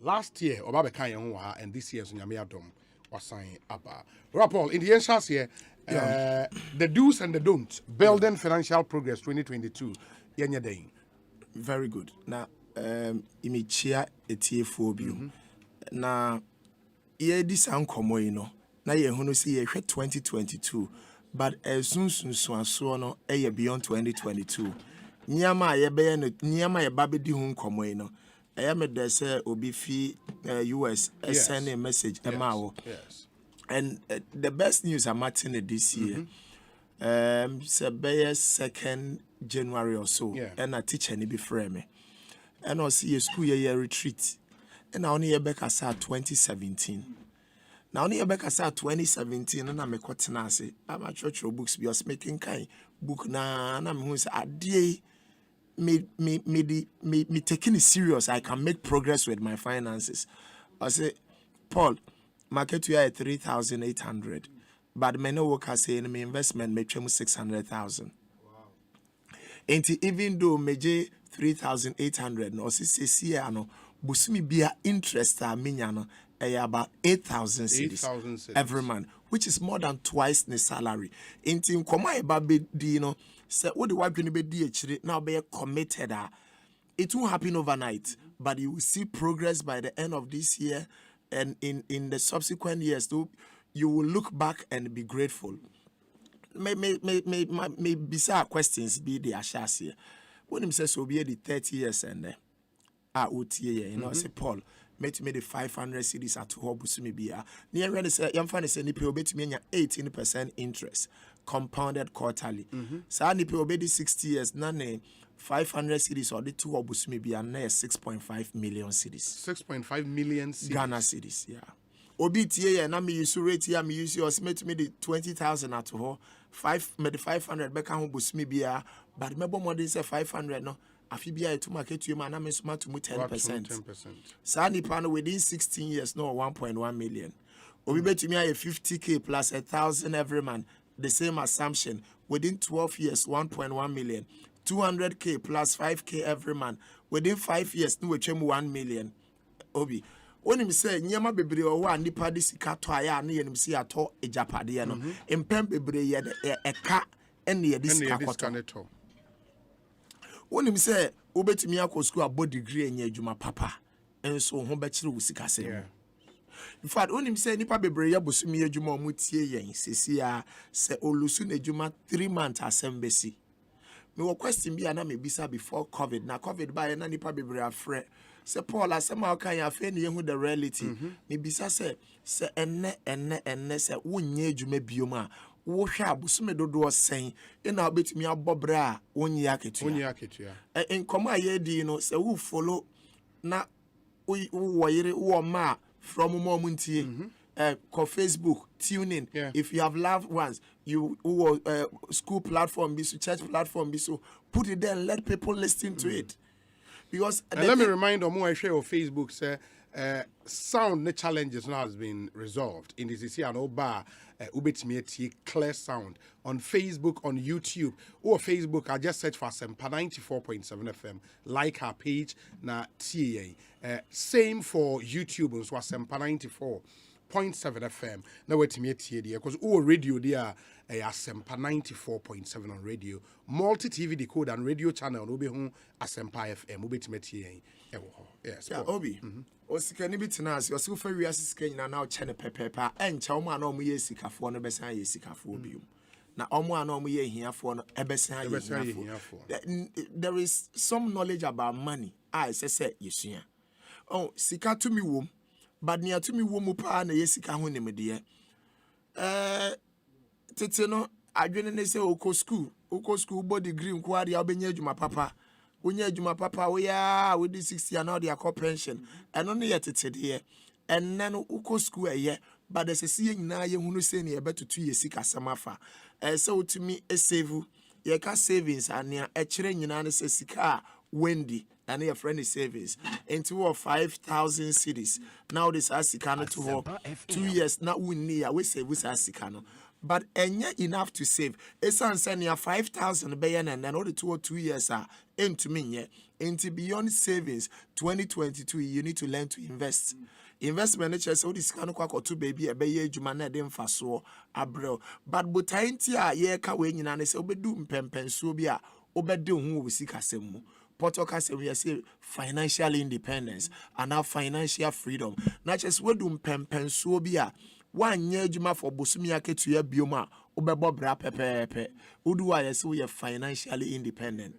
last year Oba Bekanya and this year Sunyami Adom was signed up. Rapol, in the answers here, the do's and the don'ts, building financial progress 2022. Yenya day. Very good. Now, imichia etiephobia. Na ye di san komo yi no. Na ye hono si ye hwe 2022, but soon so no e beyond 2022. Nyama ye be no nyama ye ba be di ho komo yi no. I am a say obi fi US send a message Yes. And the best news I'm attending this year. Say 2nd January or so. And a teacher ni be frame. And I see a school year retreat. And I only back as 2017. Now only back as 2017 and I'm a quatinasi. I'm a church books be us making kind book na and I'm who's a day. Me taking it serious. I can make progress with my finances. I say, Paul, market you at 3,800, but many workers say in my investment make 600,000. Wow. And even though me 3,800, no, see no, busumi be interest minyano about 8,000 cedis every month, which is more than twice the salary. Inti nkoma eba be di no. Say what the wife going to be DH now be committed. It won't happen overnight, but you will see progress by the end of this year, and in the subsequent years too, you will look back and be grateful. May bizarre questions be the ashas here. When him says so be the 30 years and OTA, you know, say Paul. Met me the 500 cities at Hobusumi Bia. Near ready say, young fan is any pay 18% interest, compounded quarterly. Sani pay obey 60 years, none 500 cities or the 2 Hobusumi Bia, 6.5 million cities. 6.5 million cities. Ghana cities, yeah. OBTA and I me use rate here, me use yours, met me the 20,000 at her, 500 back home Busumi Bia, but remember more than say 500 no. Afibia to market you man, I'm smart to 10%. Sani panel within 16 years, no 1.1 million. Obi bet me a 50K plus 1,000 every man. The same assumption. Within 12 years, 1.1 million. 200K plus 5K every man. Within 5 years, no 1 million. Obi. When him say nyama bebre o wa nipa de sika to aya na yenim si ato ejapade no. Empem bebre ye eka ene ye de sika kwato. When him say, Ubetimi ako school a body degree and yajuma papa, and so home bachelor with Sicase. In fact, when him say, Nipa Bebre Busumi Juma Mutie yen, Cecilia, say Olusun Ejuma 3 months as embassy. Me will question be an bisa before COVID. Now, COVID by an Nipa Bebre afraid. Say Paul, as somehow can you offend you with the reality? Me bisa say, enne, say, one jume bioma. Wo hwa busumi dodo sen e na obetimi abobra onyi aketua en koma ye di no se wo follow na wo yire wo ma from mom ntie ko Facebook tune in if you have loved ones you school platform be so church platform be so put it there and let people listen to it because and let me remind them I share on Facebook say sound challenges now has been resolved in this and oba ubetimi clear sound on Facebook, on YouTube or Facebook. I just search for Sempa 94.7 FM, like our page na TA. Same for YouTube so Sempa 94.7 FM. Now wait me TA because radio there Sempa 94.7 on radio, multi TV decode and radio channel no be home Sempa FM ubetimi TA. Yes, yeah, Obi. Osika ni bitina as you for we asika nyina na o chene pepepa encha omo ana omo ye sikafo no besan ye sikafo bium na omo ana omo ye hiafo no ebesan ye hiafo. There is some knowledge about money I say yesua oh sika to me wom but near to me wom pa na ye sika ho ne mede tete no adwene ne se okọ school body degree nko ade obenya adwuma papa Unya juma papa we ya with the 60 and all their pension and only yet it's here and then uko school but there's a seeing na ye hunu say ni ebe to 2 years sika samafa so to me a save ye ka savings and ya echere nyina ne sika Wendy and your friend is savings into 5,000 cities now this asika no to 2 years na unni ya we save this asika no. But enough to save. It's on sending 5,000 bayan and then all the 2 or 2 years are into me. Into beyond savings, 2022, you need to learn to invest. Investment nature so this can kwako to baby a beye adwuma na de mfa so abrel. But botainti a ye ka we nyina ne se obedu mpempenso bi a obede hu wo sikasem mu. Potokasem we say financial independence and now financial freedom. Na just we do mpempenso bi a wanye adwuma for bosumi aketua bioma obebo bra pepepe. Udu wa yes we financially independent.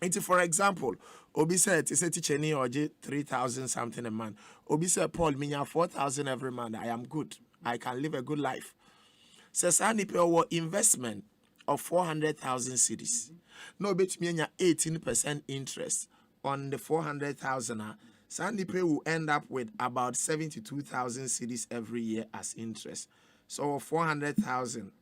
And for example, Obi said, "It's a teacher ni oje 3,000 something a month." Obi said, "Paul, me 4,000 every month. I am good. I can live a good life." Says I need pay investment of 400,000 cedis. No, bet me 18% interest on the 400,000. Sandy pay will end up with about 72,000 cedis every year as interest. So 400,000.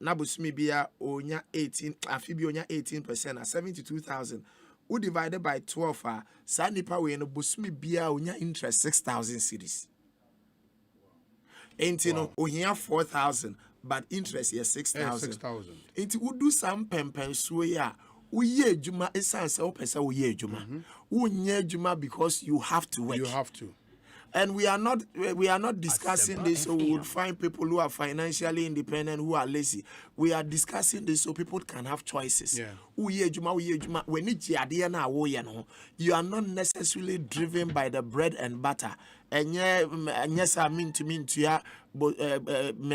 Nabusumi bia onya 18 afibi onya 18% at 72,000 who divided by 12 sa nipa we no busumi bia onya interest 6,000 cedis. Enti no ohia 4,000 but interest is 6,000. Enti we do some pempenso ya uye ejuma esanse opese uye ejuma. Unye ejuma because you have to work. You have to. And we are not discussing this so we would find people who are financially independent who are lazy. We are discussing this so people can have choices. Yeah. When you are not necessarily driven by the bread and butter. And yes, I mean to me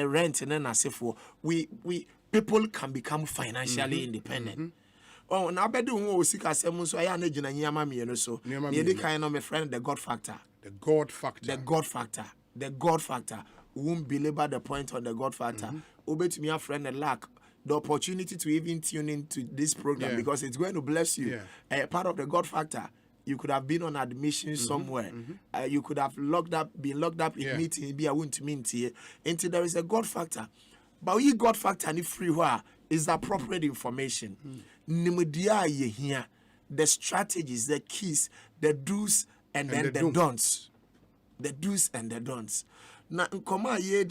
rent and then we people can become financially independent. Oh, now bedu who sika semu so aya na gina nyama mienu so. Ye dey kind of my friend the God factor. The God factor. The God factor. The God factor. We won't belabor the point on the God factor. Obey me a friend and lack the opportunity to even tune into this program because it's going to bless you. Part of the God factor. You could have been on admission somewhere. You could have been locked up in meeting. Be a won't mean to until there is a God factor. But we God factor and free where is appropriate information. Nimudia ye here. The strategies, the keys, the do's and then the don'ts. The do's and the don'ts. Now, nkoma ye,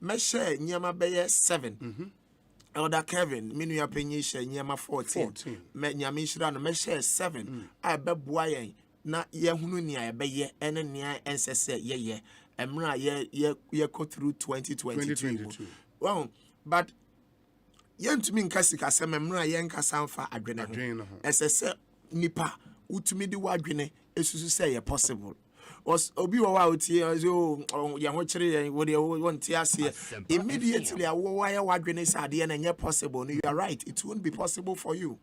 me share nyama beye 7. Elder Kevin, minu ya penye share nyama 14. Me nyama shira no me share 7. I be boye na ye hunu ni a beye ene ni ensese ye. Emra ye go through 2022. Well, but yen to me nkasika se memra yen kasa mfa adwene ho. Esese nipa utumi di wadwene esusu say possible. Was obi wa utie ya ho kire yen wo de won tie ase immediately awo wa ya wadwene say ade na nye possible. No, you are right, it won't be possible for you.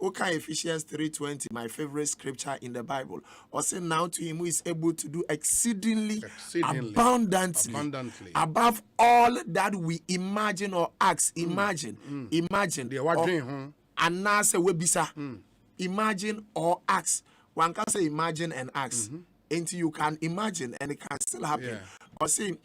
Okay, Ephesians 3:20, my favorite scripture in the Bible. Or say now to him who is able to do exceedingly abundantly above all that we imagine or ask. Imagine. And now say we bisa. Imagine or ask. One can say imagine and ask. Until you can imagine and it can still happen. Or say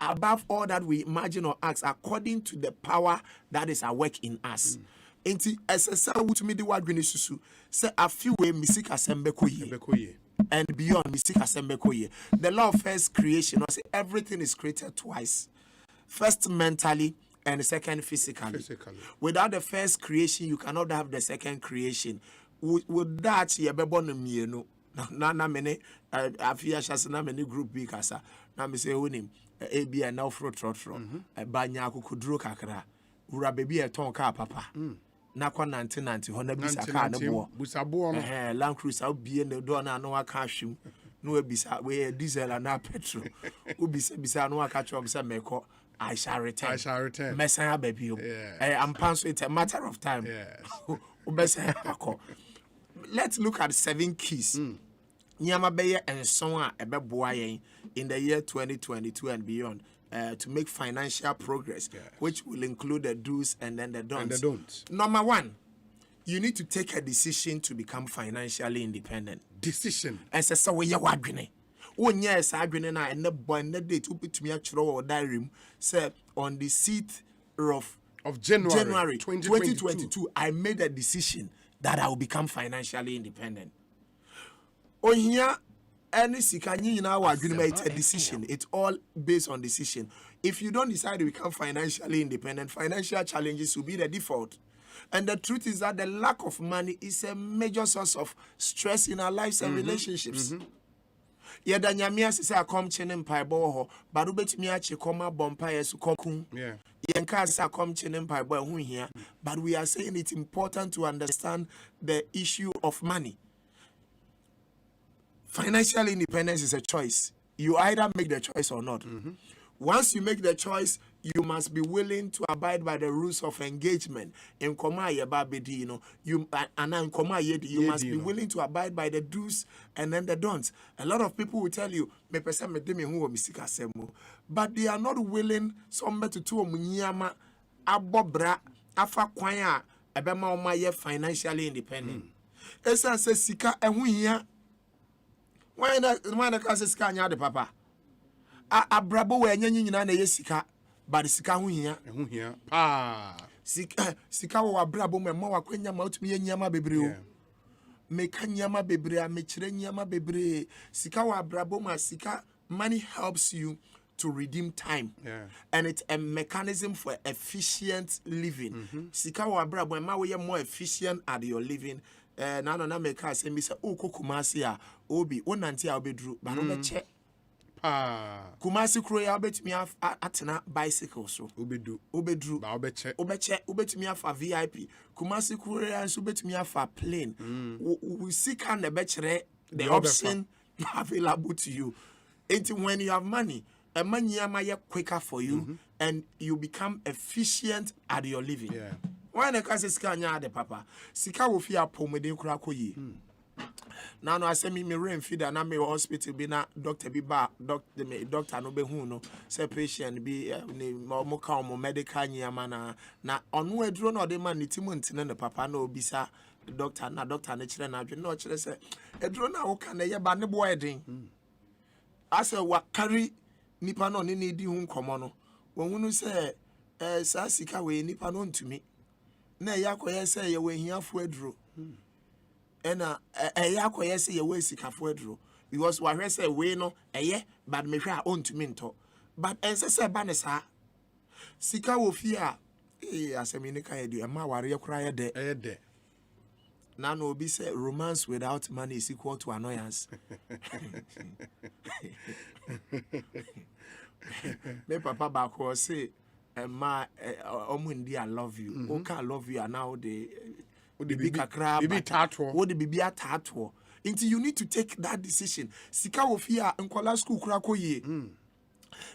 above all that we imagine or ask, according to the power that is at work in us. Enti SSA wutumi di wadwene susu say afiwe misika sembekoye and beyond misika sembekoye. The law of first creation say everything is created twice. First mentally and second physically. Without the first creation you cannot have the second creation. With that ye bebo no mienu. Na mene afia shase na mene group bi kasa. Na me say wonim ebi na ofro trotro. Banya akukuduro kakra. Ura baby e ton ka papa. Na kwa 1990 ho na bisa ka na bo busabo no Land Cruiser bie ne do na no aka hwem no bisa we diesel na petrol bisa no aka chom say meko I shall return Messiah baby I'm panso it's a matter of time let's look at 7 keys nyama beye enson a ebeboa yen in the year 2022 and beyond to make financial progress, which will include the do's and then the don'ts. Number 1, you need to take a decision to become financially independent. Decision. And say we ya wadwene. One yes adwene na and the boy na date to me actually or diary say on the 6th of January 2022 I made a decision that I will become financially independent. Oh here any sikanyi na wadwene it's a decision. It's all based on decision. If you don't decide to become financially independent, financial challenges will be the default. And the truth is that the lack of money is a major source of stress in our lives and relationships. Yeah, the nyamia say I come chene mpaebɔ wɔ hɔ, but wobetumi ache kɔma bɔ mpaeɛ so kɔku. Yeah. Yenka say I come chene mpaebɔ ɛho hia, but we are saying it's important to understand the issue of money. Financial independence is a choice. You either make the choice or not. Once you make the choice, you must be willing to abide by the rules of engagement. In Koma Yebabedi, you must be willing to abide by the do's and then the don'ts. A lot of people will tell you, but they are not willing somebody to munyama abobra afa kwanya ebema omaye financially independent. Esa se sika ehu hia. Why na ka se sika nya de papa? Abrabo we anya nyina na ye sika, but sika ho hia. Ehu hia. Ah. Sika wo abrabo me ma wakwanya ma otumi ye nyama bebre o. Me ka nyama bebre a me kire nyama bebre. Sika wo abrabo ma sika money helps you to redeem time. Yeah. And it's a mechanism for efficient living. Sika wo abrabo ma we more efficient at your living. Na make us say me say o kokumasi a obi onanti a obedru ba no be che Kumasi kro ya betumi atena bicycle so Obedru ba obeche obetumi afa VIP Kumasi kro ya nso betumi afa plane we seek and the bechere the option available to you. And when you have money, a money am quicker for you and you become efficient at your living. Yeah. Why na ka se sika nya de papa sika wo fi apomeden kura koyi. Now I say me rain feed and I'm hospital be na doctor be ba doctor no be hu no say patient be mo ka mo medical nyama na onu aduro no de man nitimu ntine ne papa na obisa doctor na kire na adwe na o kire say aduro na wo ka na ye ba ne bo eden ase wa carry nipa no ne di hu nkomo no wo hunu say sa sika we nipa no ntumi na ya koye say ye we hiafo aduro and yakoye say ye we sikafo aduro because wa hwe say we no but me hwe a ontumi nto but ense say ba ne sa sika wo fi a asemi ne kan edu ma ware ye kura ye de na no obi say romance without money is equal to annoyance. Me papa back was say omundi I love you. Okay, I love you and now the bibi tato. What the bibi tato. Until you need to take that decision. Sika ofia nkola school kura koye.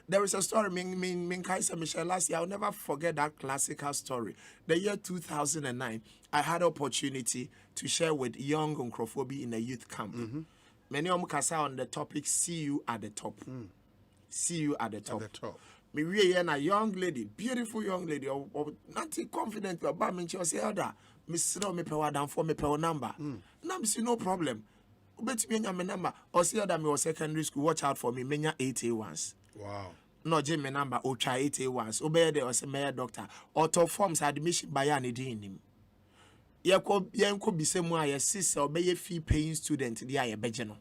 There is a story, Min Kaisa Michelle last year. I'll never forget that classical story. The year 2009, I had opportunity to share with young Uncrophobi in a youth camp. Many of them on the topic, see you at the top. See you at the top. Me we a young lady, beautiful young lady, or not confident about me. She was elder. Miss no me power down for me power number. Now me see no problem. Bet me my number. Or see that me was secondary school. Watch out for me. Menya 8A1s. Wow. No Jimmy number or try 8A1s. Obey there was a mayor doctor. Auto forms admission by any him. Yanko be same way as sister obey fee paying student. The aye bejeno.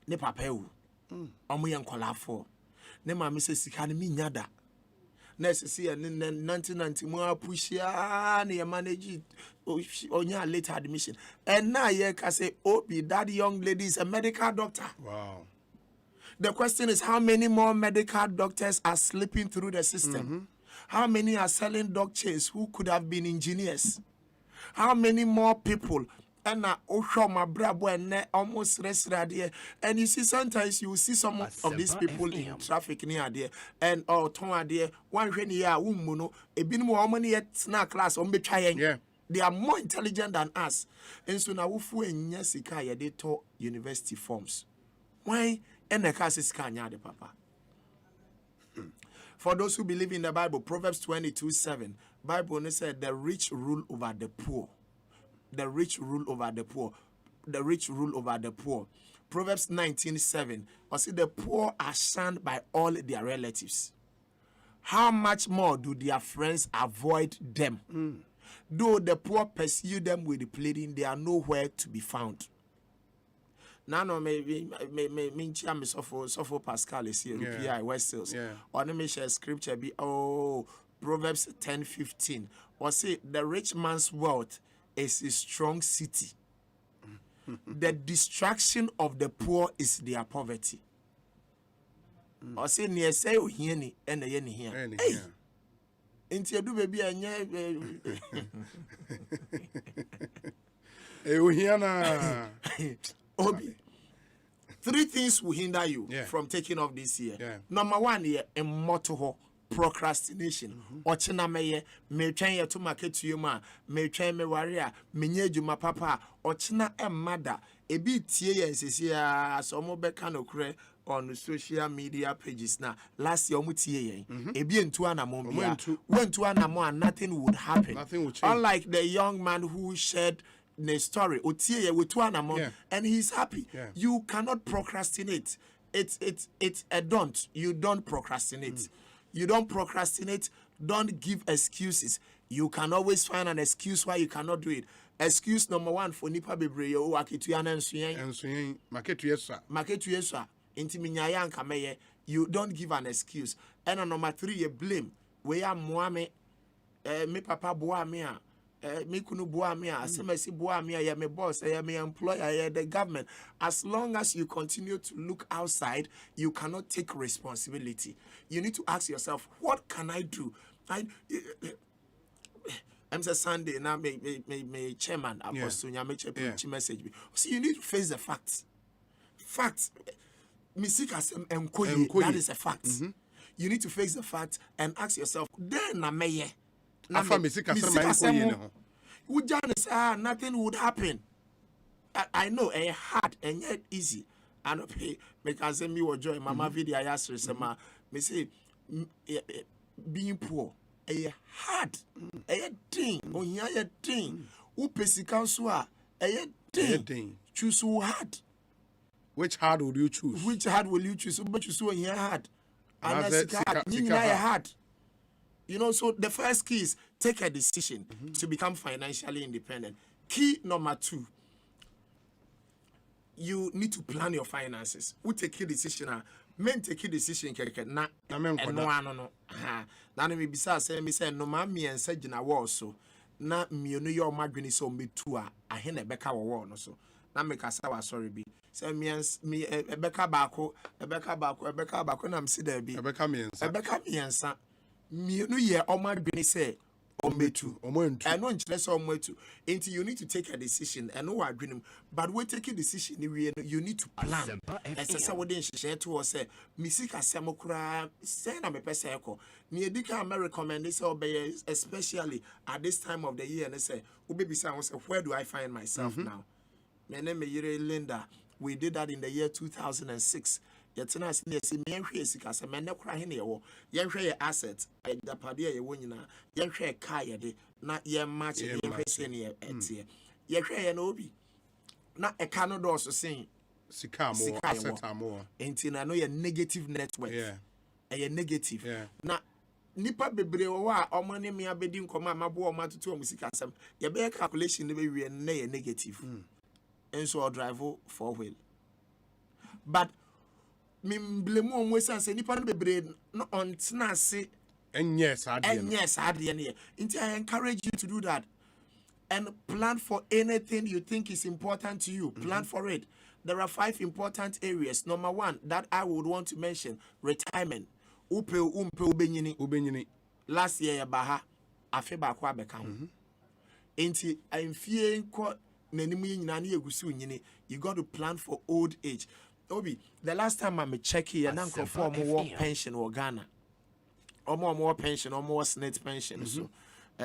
Ne papa wu. Omo yankola for. Ne mama say sika ne mi nyada. Na see and 1990 mo push ya na manage onya late admission. And now ye can say Obi that young lady is a medical doctor. Wow. The question is how many more medical doctors are slipping through the system? How many are selling doctors who could have been engineers? How many more people? And my brabo and almost rest there. And you see, sometimes you see some of these people in traffic near there. And Tom there, one year, woman, a bit more money yet snack class on be trying. Yeah. They are more intelligent than us. And so now, Ufu and Yasika, they taught university forms. Why? And the case is Kanya de Papa. For those who believe in the Bible, Proverbs 22:7, Bible said the rich rule over the poor. The rich rule over the poor. The rich rule over the poor. Proverbs 19:7. Or see the poor are shunned by all their relatives. How much more do their friends avoid them? Though the poor pursue them with the pleading, they are nowhere to be found. Now, maybe so for Pascal is here. Yeah. West Hills. Yeah. Or let me share scripture. Be Proverbs 10:15. Or say the rich man's wealth is a strong city. The distraction of the poor is their poverty. Or say near say ohiani and the yen here. Hey, into do baby and Obi. 3 things will hinder you from taking off this year. Number 1 here, immortal procrastination. Ochina meye, me try to market to you ma, me try me warrior, me nye ma papa, ochina mother. A bit tie and says here, some more bekano on social media pages now. Last year, mutie a bien to an went to an and nothing would happen. Nothing would change. Unlike the young man who shared the story Otie with one amount and he's happy. You cannot procrastinate. It's a don't. You don't procrastinate. You don't procrastinate. Don't give excuses. You can always find an excuse why you cannot do it. Excuse number 1 for nipa bebre yo akituana ensuyen market yesa inti minyaya anka meye. You don't give an excuse. And number 3 you blame. We are moame me papa boa me a me kunu boa me a semesi boa me a me boss me employer the government. As long as you continue to look outside, you cannot take responsibility. You need to ask yourself, what can I do? I'm saying Sunday now me chairman apostle nya message. So you need to face the facts. Facts. That is a fact. You need to face the fact and ask yourself, then na meye. Nothing would happen. I know a hard and yet easy. And me can send me or joy mama video I asked her me say being poor a hard a thing on here a thing who pesika so a thing choose who hard. Which hard would you choose? Which hard will you choose? But you so here hard. And hard. You know, so the first key is take a decision to become financially independent. Key number 2, you need to plan your finances. Who take a decision? Men take a decision. Na no. Na me bisa say no ma me ensa gina wo so. Na me no your madwene so me tu a ahene beka wo no so. Na me kasa wa sorry bi. Say me ebeka baako na me si da bi. Ebeka me ensa. Me no ye omadwene say ometu and no nkyere say ometu until you need to take a decision and no adwenem but we take a decision you need to plan esa we dey nhyehyɛ to say misika sem kura say na me pese ekɔ me edika me recommend say obey especially at this time of the year and say obebisa won say where do I find myself now. My name is Linda. We did that in the year 2006. Yetena sine si me hwe sika se me ne kura he ne yewo ye hwe ye asset the pade ye wo nyina ye hwe car ye de na ye match ye hwe se ne etie ye hwe ye na obi na e ka no do so sen sika mo asset mo enti na no ye negative network ye negative na nipa bebre wo a omo ne me abedi nkoma amabo o matoto o musika sam ye be calculation ne be wie na ye negative enso o drive 4-wheel but me blame on we say nipa no bebre no on tenase and yes I encourage you to do that and plan for anything you think is important to you. Plan for it. There are 5 important areas. Number 1 that I would want to mention: retirement. Ubenyini. Last year ya baha afe ba kwa beka ho enti amfie nko nanimu nyina na yegusi nyini. You got to plan for old age. Obi, the last time I check here, na nko more pension or Ghana. More pension, or more SNET pension. So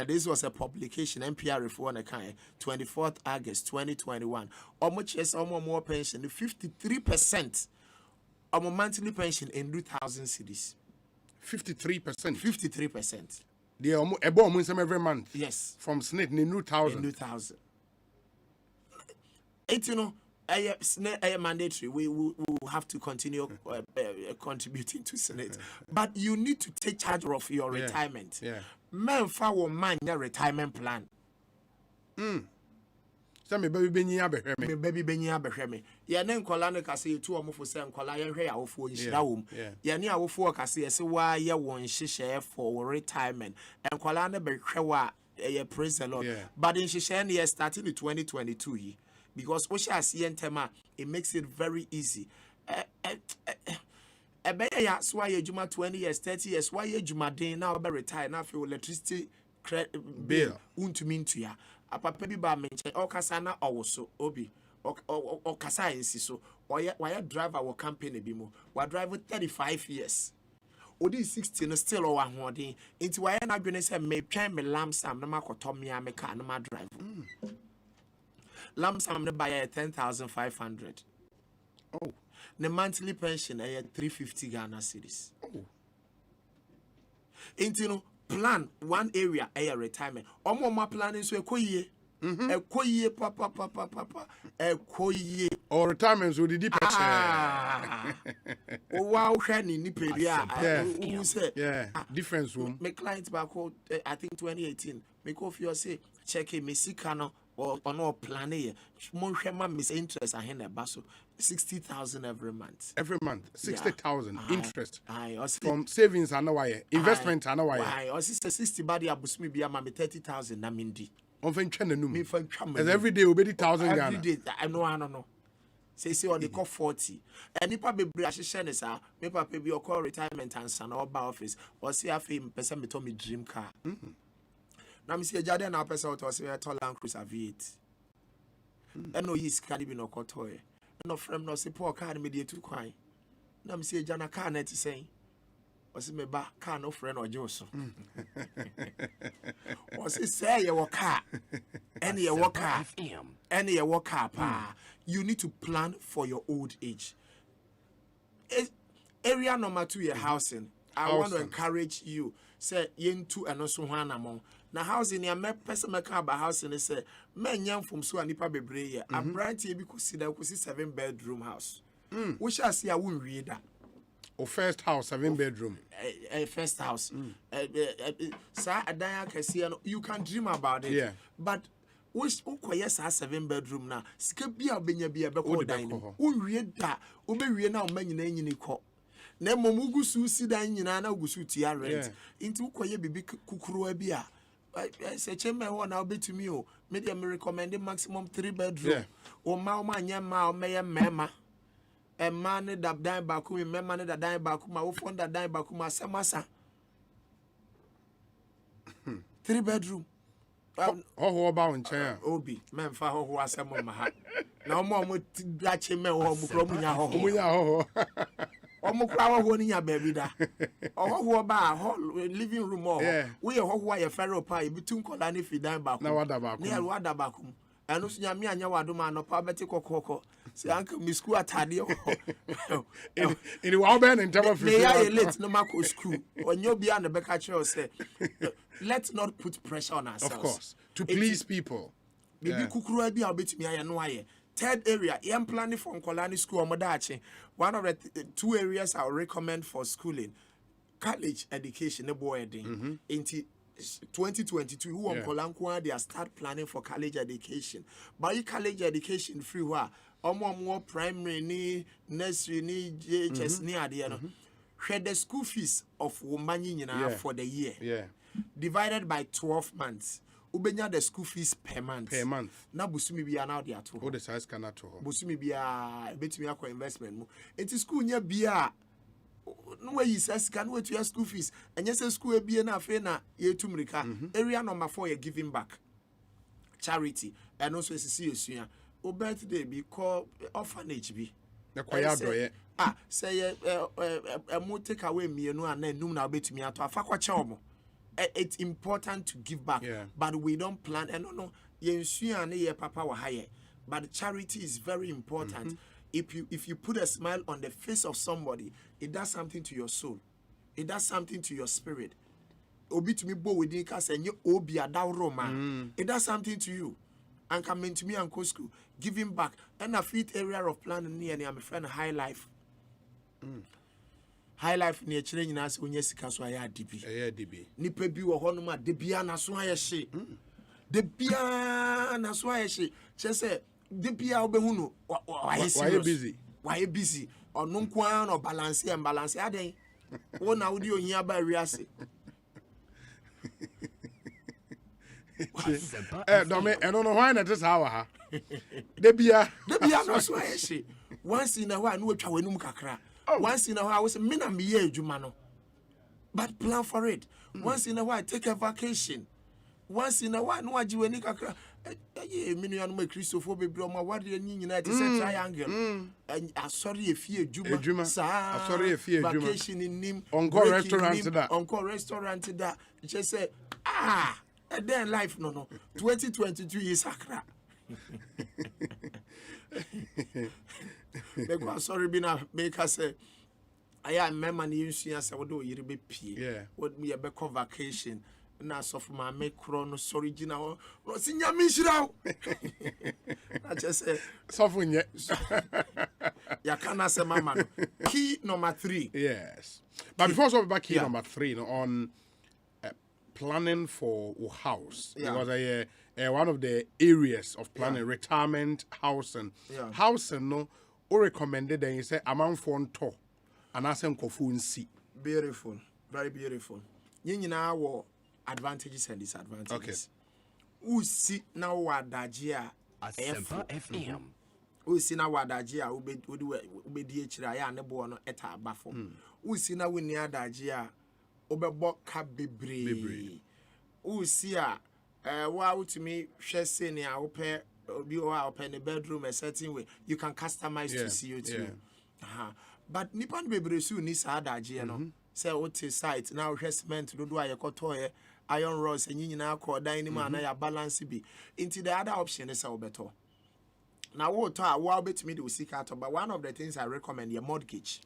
this was a publication, NPR Reform Account, 24th August 2021. More pension, 53% of my monthly pension in 2,000 cedis. 53%. 53%. They are about every month. Yes. From SNET in 2,000. In 2,000. It's mandatory. We will have to continue contributing to Senate. But you need to take charge of your retirement. Men for man your retirement plan. Some baby benny abehwe me. Me baby benyi abehwe me. Ye ne nkola ne kase yetu omofo se nkola ye hwe awofo nhira wom. Ye ne awofo kase ye se wa ye won hyehyɛ for retirement. Nkola ne behwe wa ye praise the Lord. But in hyehyɛ ne starting in 2022 yi because o sha ase ntema it makes it very easy. Ebeye ya so aye adwuma 20 years 30 years why adwuma den na obe retire na fe electricity bill untumi ntua apapa bi ba menche okasa na owoso obi okasa ensi so why driver wo company bi mu wa drive 35 years odi 60 no still o ahoden nti why na adwene se me twan me lamsam na makoto me ameka na ma drive lamsam ne buy 10,500 the monthly pension is 350 Ghana cedis. Into no plan one area a retirement. Omo planning so ekoye. Ekoye papa. Ekoye. Or retirements with the deep. Oh wow, shani ni peria. Difference room. My clients back I think 2018. Me Kofi say check me sikano or no plan here. Mon shema miss interest a hen baso 60,000 every month. Every month, 60,000 interest. From savings and why investment and why. I also 60 body abusmi be ama 30,000 na mindi. On fin channel no. Me fan channel. As every day we be 1,000 Ghana. Every day I know. Say on the call 40. And nipa be bri ahye ne sa, me papa bi call retirement and san or ba office or see afim person me to me dream car. Na me see jade na person to say to Land Cruiser V8. And no is carry be no kotoy. No frame no say poor car me dey too kwan. Na me say jana car na ti say. O say me ba car no friend or Joso. O say you work car. Any you work car. Any you work car pa. You need to plan for your old age. Area number 2 your housing. I want to encourage you. Say into and also one among. Na housing ya me person make about housing is say men young from so anipa bebre ya. A brand here because see that 7-bedroom house. We shall see I won't read that. Or first house 7-bedroom. First house. Sir, you can dream about it. Yeah. But which yes 7-bedroom now. Skip be a benya be a beko dining. Read that. Ube now many name call. Na momugu su si dan nyina na gusu tia rent into ukoye bibi kukuru bia say cheme ho na obetumi o me dey recommend maximum 3-bedroom o ma nya ma o meye mema e ma ne da dan ba ku mema ne da dan ba ku ma wo fon da dan ba ku ma semasa 3-bedroom ho ba won chen obi memfa ho asem ma ha na omo da cheme ho mu kro mu nya ho omukwa ho ni nya baby da oho ba ho living room o we ho ye ferro pa e bitu nkola ne fidan ba ku na wada ba ku ne wada ba ku eno so nya me anya wado ma no pa beti kokoko se anka mi school atade ho in wa ba na ntama free they are late no mako school onyo bia na beka chiro say let's not put pressure on ourselves, of course, to please people. Bibi kukuru bia obetumi aye no aye. Third area, I am planning for Nkolani School. One of the 2 areas I would recommend for schooling, college education. Into 2022, who on Kolankwa they start planning for college education. But college education free wa, more primary ni nursery ni JHS ni adiano. Share the school fees of woman for the year. Divided by 12 months. Ubenya the school fees per month. Na busumi bia na dia to. O the size cannot to. Busumi bia betumi akọ investment mu. Enti school nya bia no way is can wait to your school fees. And yes school e bia na afa na ye tumrika. Area number 4 you giving back. Charity. And also see esua. O birthday be call orphanage bi. Na kwaya doye. Say mo take away mienu an enum na betumi ato afa kwa che omo. It's important to give back, but we don't plan. And no, papa wa higher. But charity is very important. If you put a smile on the face of somebody, it does something to your soul. It does something to your spirit. Obi to me bo within cast and you obi adawro man. It does something to you. And coming to me and school, giving back. And a 5th area of planning near me, I'm a friend high life. High life near children as when yes, Caswaya DB. DB. Nipe bi wo hono ma de bia na so aye hye. de bia na so aye she say de bia obehu no why busy ono nko an no balance aden wo na wo di ohia ba wiase no me eno no why na this how ha de bia no so aye she once in a while no atwa wanum kakra once in a while we say me na me ye adwuma no but plan for it once in a while take a vacation once in a while no aji wani kakra me no anu Christopher bebre o ma wade ani nyina te say triangle asori efie adwuma sa asori efie adwuma vacation nim onko restaurant da just say and then life no 2022 is sakra because sorry be na make us say I am member ni nsuya say wodo yiri be pie what me be vacation na so for my make no sorry gina no sinya mi shiraw I just say so for nye ya kana say mama no key number 3 yes but before so back key number 3 no, on planning for a house because one of the areas of planning retirement housing housing no or recommended then you say amount for to and asem kofu nsi beautiful very beautiful nyina wo advantages and disadvantages usi na wadaji a FM usi na wadaji a ubedi echira ya ne bo no eta abafo usi na woni adaji a obebo ka bebre usi a wa utimi hwese ne a ope obi o a open the bedroom a certain way you can customize to CO2 but nipa bebre su ni sa adaji no say what site now cement do ayekoto iron rods nyina akọ dan ni ma na ya balance bi into the other option is obeto now what wa betimi de usika to but one of the things I recommend your mortgage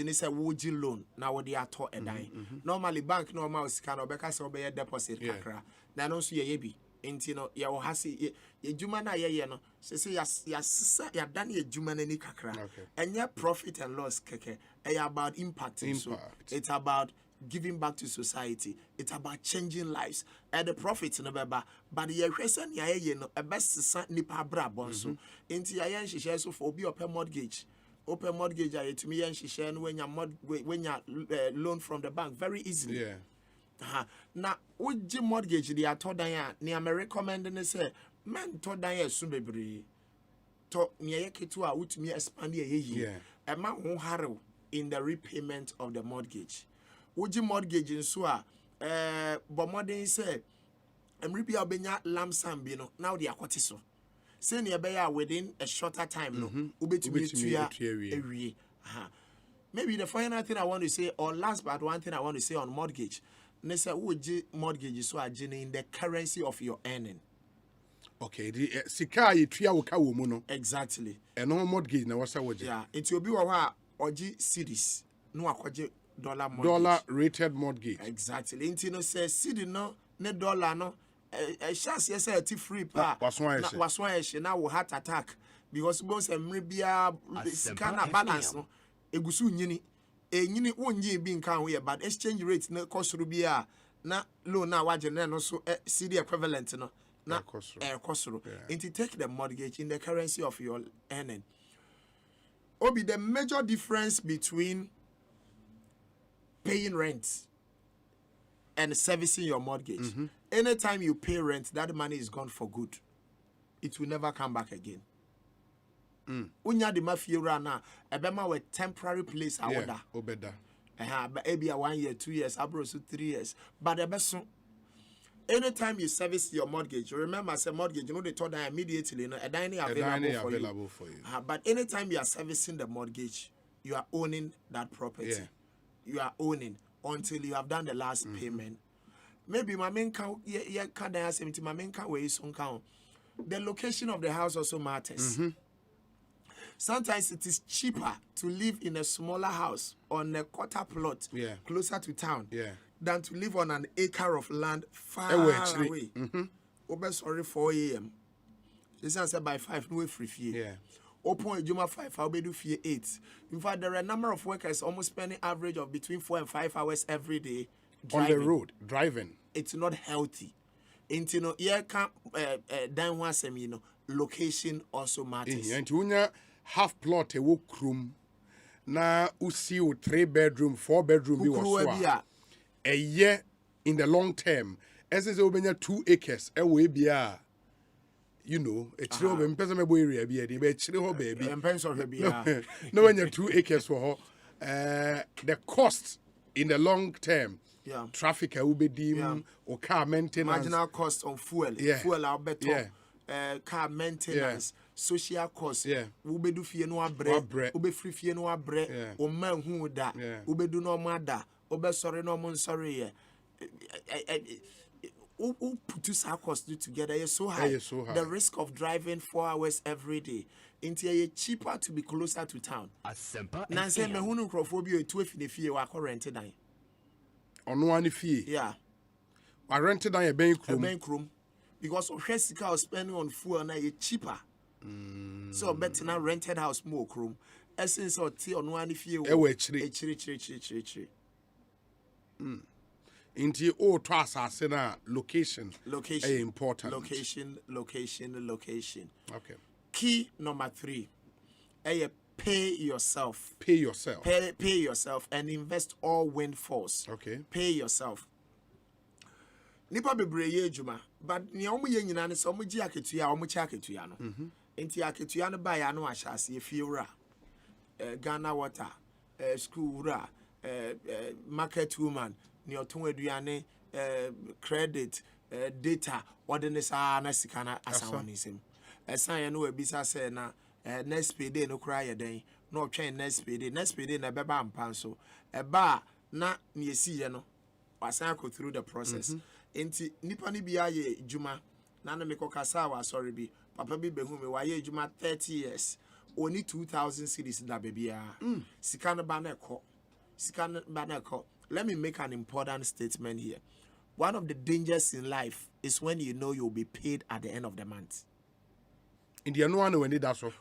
ni say woji loan na wo de ato edan normally bank no ma usika no beka say obey deposit kakra na no so ye bi enti no ye wo hase ye djuma na ye no say ya dan ye djuma na ni kakra enye profit and loss keke about impact. So it's about giving back to society. It's about changing lives. And the profits no beba, but the question ye no a best nipa bra bonso. Inti ya share so for be open mortgage. Open mortgage aye to me and she share when you loan from the bank very easily. Now would mortgage the atodan ni am recommending say men to dan so bebre. To me ketu a wutumi expand ye e ma ho haro in the repayment of the mortgage. Woji mortgage in so but modern say emribi obenya lamp sum bi no now the akwati so say ne be ya within a shorter time no ubetumi tuya ewie maybe the final thing I want to say or last but one thing I want to say on mortgage ne say woji mortgage so agene in the currency of your earning. Okay, the sika ye tua wo ka wo mu no exactly eno mortgage na wasa woje enti obi wo ha oji series no akoje dollar rated mortgage exactly enti no say cedi no ne dollar no chance yes say free pa waswan na wo heart attack because both emre bia sika na balance no egusu nyini enyini wonyi bi nkan ho ye but exchange rate na kosoro bia na loan na waje na no so cedi equivalent no na kosoro enti take the mortgage in the currency of your earning. Obi, the major difference between paying rent and servicing your mortgage. Anytime you pay rent, that money is gone for good. It will never come back again. Unya di mafia rana, ebema we temporary place awoda. Obeda. But maybe 1 year, 2 years, abro so 3 years. But the best anytime you service your mortgage, you remember say mortgage, you know they told that immediately, you know, a dining available for you. But anytime you are servicing the mortgage, you are owning that property. You are owning until you have done the last payment. Maybe my main count, can't ask him to my main count where is on count. The location of the house also matters. Sometimes it is cheaper to live in a smaller house on a quarter plot closer to town than to live on an acre of land far away. Sorry 4 a.m. This answer by 5 no free fee. Open a Juma 5, I'll be do fee 8. In fact, there are a number of workers almost spending average of between 4 and 5 hours every day driving. On the road, driving. It's not healthy. Into no yeah can dan ho asem yi no location also matters. And you half plot a walk room. Na usi 3-bedroom, 4-bedroom Ukruwa a year in the long term. As is over 2 acres, a way be a a children person area be a chill baby. No when you're 2 acres for her. The cost in the long term. Yeah. Traffic will be dim or car maintenance. Marginal cost on fuel. Fuel out better. Car maintenance. Social cost. Ube do fie no abre. Ube free fie no abre. O man who da. Ube do no mada. Ube sorry no mon sorry. Put two costs together. You're so high. The risk of driving 4 hours every day. It's cheaper to be closer to town. Nancy me hunu crofobia 12 in the fee wa rented down. On one fee. Yeah. I rented down a bank room. Because of Jessica was spending on fuel now it's cheaper. So better now rented house more room. Essence or tea on one fee. Chiri. Into all trust location. Important. Location. Okay. Key number 3. Pay yourself. Pay yourself. Pay yourself and invest all windfalls. Okay. Pay yourself. Nipa bebre ye adwuma, but ne omo ye nyina ne so omo gi aketua omo chi aketua no. Enti aketua no ba ya no ahyase efie wura. Ghana water, school wura, market woman, ne oton aduane, credit, data, ordinary sa na sika na asawanisem. Esan ye no ebisa say na next payday no kra ye den. No twen next payday na beba ampa so. Eba na ne esi ye no. Wasan go through the process. Enti nipa ni bia ye juma na no meko kasa wa sorry bi papa bi behu me wa ye juma 30 years only 2000 cedis na bebia sika no ba na ko. Let me make an important statement here. One of the dangers in life is when you know you'll be paid at the end of the month. In the one when it does so.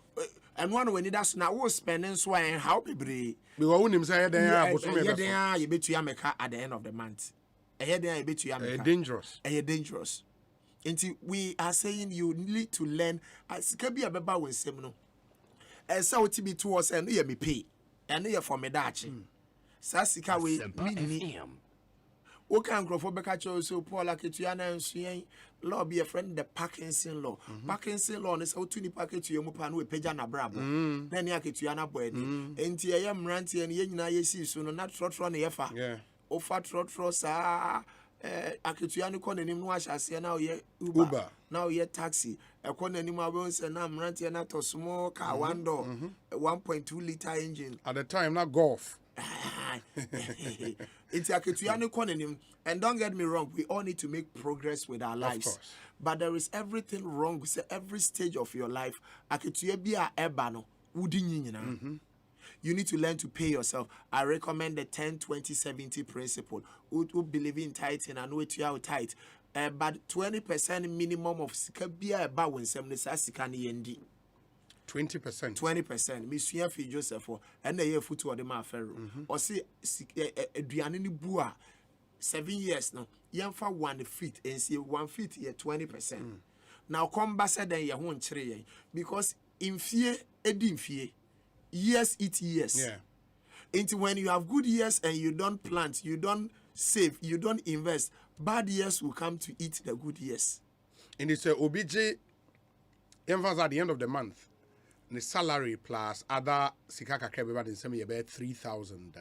And one when it does now was spending so and how people we won't him say there you bet you America at the end of the month. Dangerous. Dangerous. Until we are saying you need to learn as can be a baba when seminal. And so to be towards and me pay. And here for me dachi. Sassika we can grow for Becacho so poor like it and she law be a friend the Parkinson law. Parkinson law is how to the packet to your mupan with Pejana Brabo. Then Yakitiana Boyd. And Tia Ranty and Yena Yesi soon not trot from the effort. Offer trot sa akituano kon anim no ahyase na ye Uber now ye taxi e kon anim abon say na mrantie na to small car one door 1.2 liter engine at the time not golf. It's akituano kon anim, and don't get me wrong, we all need to make progress with our lives, but there is everything wrong with every stage of your life. Akitua bia eba no wudi nyina. You need to learn to pay yourself. I recommend the 10-20-70 principle. Who believe in tithing and wait to out tithe. But 20% minimum of sikabia about when some necessity yendi. 20%. 20%. Miss Yafi Joseph and the year foot or the maferro. Or see Adrianini Bua 7 years now. Yamfa 1 feet and see 1 feet here 20%. Now come back then you won't trade because in fear edim fear. Years eat years. Into when you have good years and you don't plant, you don't save, you don't invest, bad years will come to eat the good years. And it's a OBJ emphasis at the end of the month. The salary plus other sikaka kebeba in some about 3,000.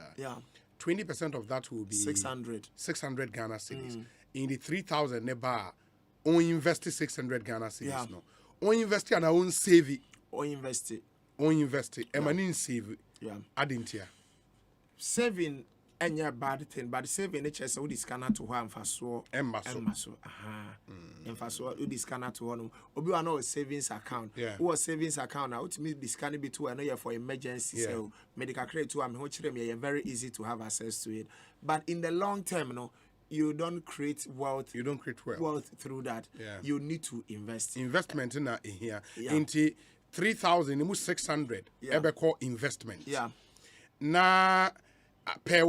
20% of that will be 600 Ghana cedis. In the 3,000 neba, only invest 600 Ghana cedis. No, only invest and own save it. Or invest it. Emanin save. Adding here. Saving any bad thing, but saving HS all this cannot to one for so embasso. And for so this cannot to one. Obi ano a savings account. Who a savings account now to me this can be to another for emergency. So medical credit to which very easy to have access to it. But in the long term, no, you don't create wealth. You don't create wealth through that. You need to invest. Investment in here. Into 3,000, almost 600. Ebe call investment. Yeah. Na pay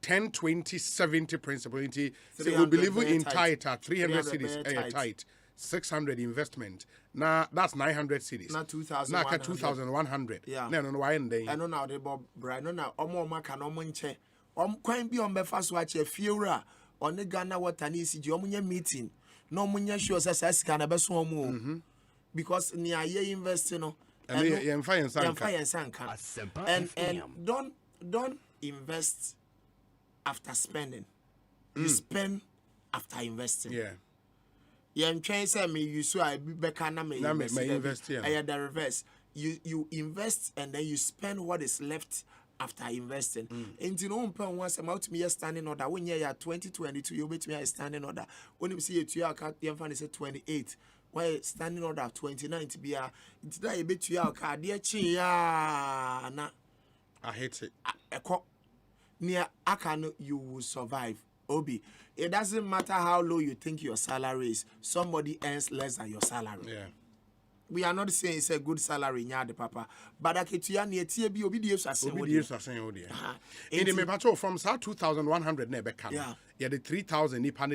10, 20, 70 principle. So we believe in tight at 300 cities tight. 600 investment. Now that's 900 cities. Now 2,000. Now 2,100. Yeah. No, why and then? I know now they Bob Brian. No now. Omo maka no monche. Kwan bi on be fast watch a fiura. On the Ghana water ni si omunye meeting. No munya sure say sika na be so omo. Because ni aye invest no. And you fire and don't invest after spending. You spend after investing. Yeah. Yeah, trying to say me you so I be na me invest. Yeah, the reverse. You invest and then you spend what is left after investing. And you know, once I'm out me standing order when you are 2022, you bet me a standing order. When you see it, you are you say 28. Why standing order 29 to be a today you bet you are card na. I hate it. Near Akano, you will survive. Obi, it doesn't matter how low you think your salary is. Somebody earns less than your salary. Yeah. We are not saying it's a good salary, the papa. But I can't hear near TB obedience as in the Mepacho from South 2,100 Nebeka. Yeah, the 3,000 Nipan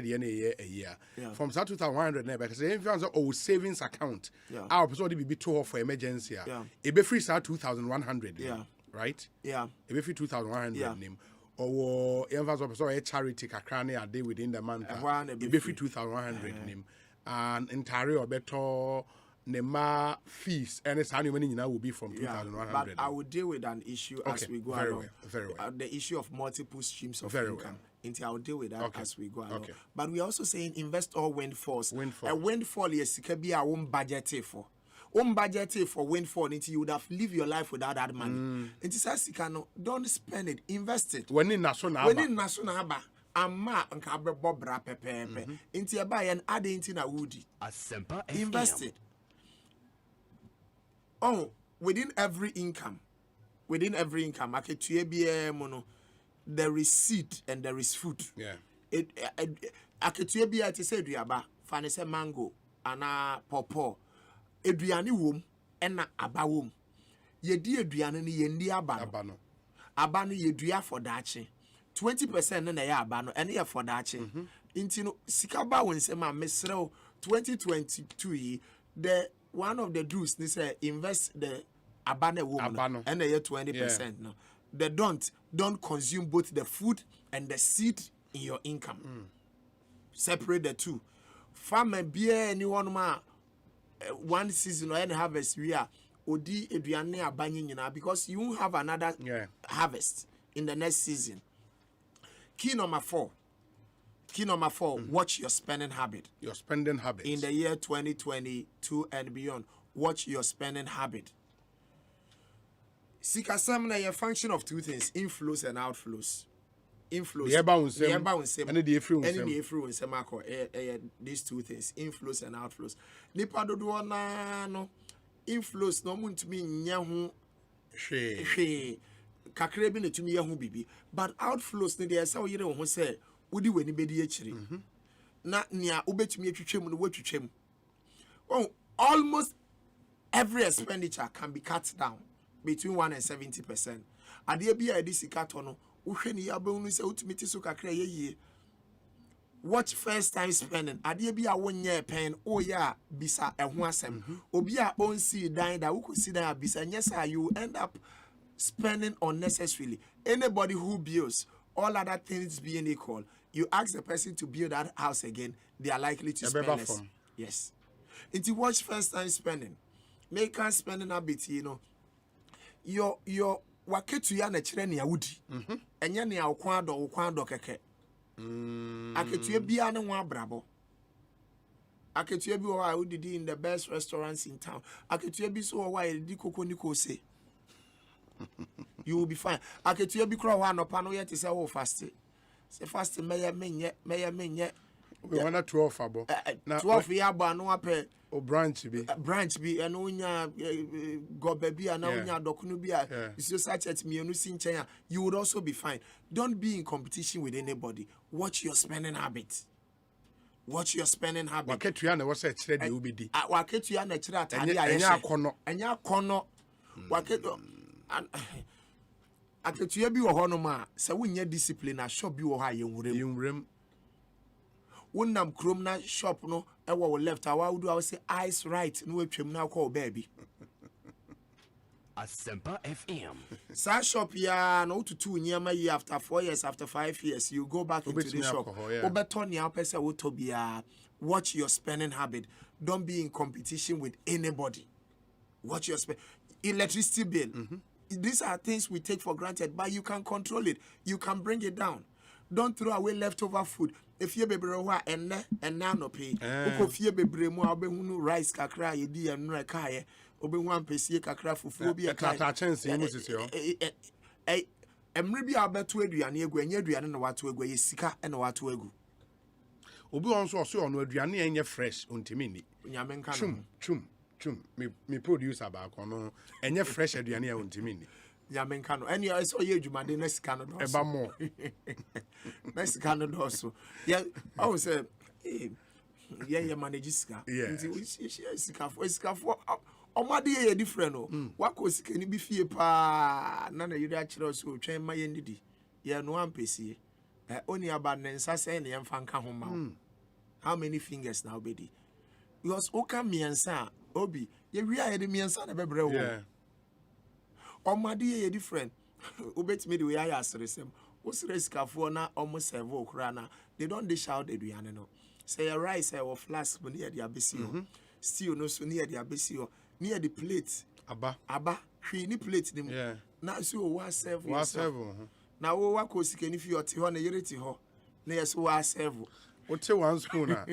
a year. From South 2,100 Nebeka. So if you have savings account, our episode be too for emergency. It be free South 2,100. Yeah. Right? Yeah. It be free 2,100 name. Or a charity kakrane a day within the month. It be free 2,100 name. And entire or better Nema fees and it's how many will be from 2,100. But I will deal with an issue as we go along. Very well. The issue of multiple streams of income. I will deal with that as we go along. But we're also saying invest all windfalls. A windfall is can be our own budget for. Budget for windfall until you would have lived your life without that money. It is don't spend it, invest it. When in national Amma nka bebo bra pepepe inti eba yen ade inti na wudi invest it. Oh, within every income aketua bia mono there is seed and there is food. Yeah. Aketua bia te say duaba fa ne say mango ana pawpaw eduane wom ena aba wom yedi eduane ne yendi aba no yedua for dache 20% na ya aba no ene ya for dache inti no sikaba won say ma mesrew 2022 the one of the rules they say invest the abana woman and they 20% no. They don't consume both the food and the seed in your income. Separate the two. Farmer beer anyone ma one season or any harvest we are odi eduane abanye nyina because you have another harvest in the next season. Key number 4, watch your spending habit. Your spending habit. In the year 2022 and beyond, watch your spending habit. Sikasam na a function of two things, inflows and outflows. Inflows. These two things, inflows and outflows. Nipa dodo na no inflows no mun to me nyahu kakra bi na tumi ye hu bibi, but outflows ne dey say wo yire wo say wodi wani bedi akiri na nia ubetumi atwetwem no watwetwem. Oh, almost every expenditure can be cut down between 1 and 70%. Ade bia edi sika to no wo hwe ni ya be say utumi ti so kakra ye. Watch first time spending. Ade bia wonye pen o ya bisa eho asem. Obi a on see dan da wo ko see dan bisa nyesa you end up spending unnecessarily. Anybody who builds, all other things being equal, you ask the person to build that house again, they are likely to spend less. Yes. Into watch first time spending. Make us spending a bit, you know. Your waketu ya na chire ni awudi. Enya ni ukwado keke. Aketu bia ne ho abrabo. Aketu bi wa awudi in the best restaurants in town. Aketu bi so wa di koko ni ko se. You will be fine. Aketu bi kro wa no pa no yet say wo fast. Say fast menye. We want 12 abo. Na 12 ya ba no ape o branch bi and onya go baby and onya dokunu bi so such at me si nchen you would also be fine. Don't be in competition with anybody. Watch your spending habits. Waketu ya na wo say kire de obidi. Waketu ya na kire atade aye. Enya akono. Waketu aketua bi wo ho no ma se wonya discipline a shop bi wo ha yenwurem wonnam krom na shop no e wo left awa wodu awo say eyes right no atwam na akọ baby Asempa FM. Sa shop ya no tutu nyama yi after 4 years, after 5 years, you go back into the shop. Obeton ya pesa wotobia. Watch your spending habit. Don't be in competition with anybody. Watch your electricity bill. These are things we take for granted, but you can control it. You can bring it down. Don't throw away leftover food. If you be brewa and now no pay. Uko fie be bremu abehunu rice kakra yedi enra kaye. Obe wan pesie kakra fufu obi ekata chance musis yo emre bi abeto aduane egu enya aduane na wato egu ye sika na wato egu obi won so so no aduane enye fresh ontimi ni nyame nka no chum me producer ba ko no enye fresh aduane ontimi ni nyame nka no eni so ye adwumade na sika no do eba mo na sika no do so yeah I was say ye manage sika nti sika for omade ye different no wako sika ni bi fie pa na yiri a kire so twen ma ye ndidi ye no ampesie oni aba nensa say ne yemfa nka ho ma how many fingers now bedi because oka miensa obi ye wi a ye de miensa na bebre wo omade ye different obetime de we aya asresem wo sire sikafo na omo serve okra na they don't dish out eduane no say rice or flask when ye de abesi ho stew no so near the abesi ho near the plate aba hwe ni plate ni na so wa serve na wo wa ko sika ni fi oti ho na yere ti ho na yes wa serve o te one spoon na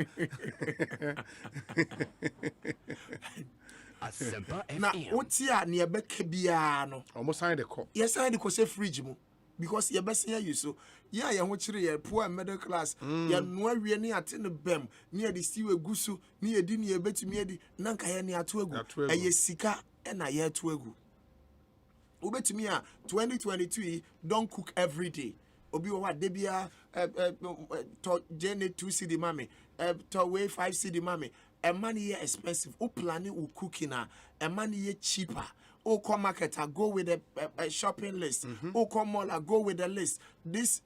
na oti a na ebe ka bia no almost sign the cup yes sign the cup say fridge mu because ye best ya you so ya ho kire ye poor middle class ya no awie ni ate ne bem ni ye di stew egusu ni ye di ni ye betumi edi na nka ye ni ato egu eye sika e na ye ato egu obetumi a 2022 don't cook every day obi wa de bia to jene 2 cedi mame to weigh 5 cedi mame a money expensive o plan o cooking a money cheaper. O come market go with a shopping list. O come mall go with a list. This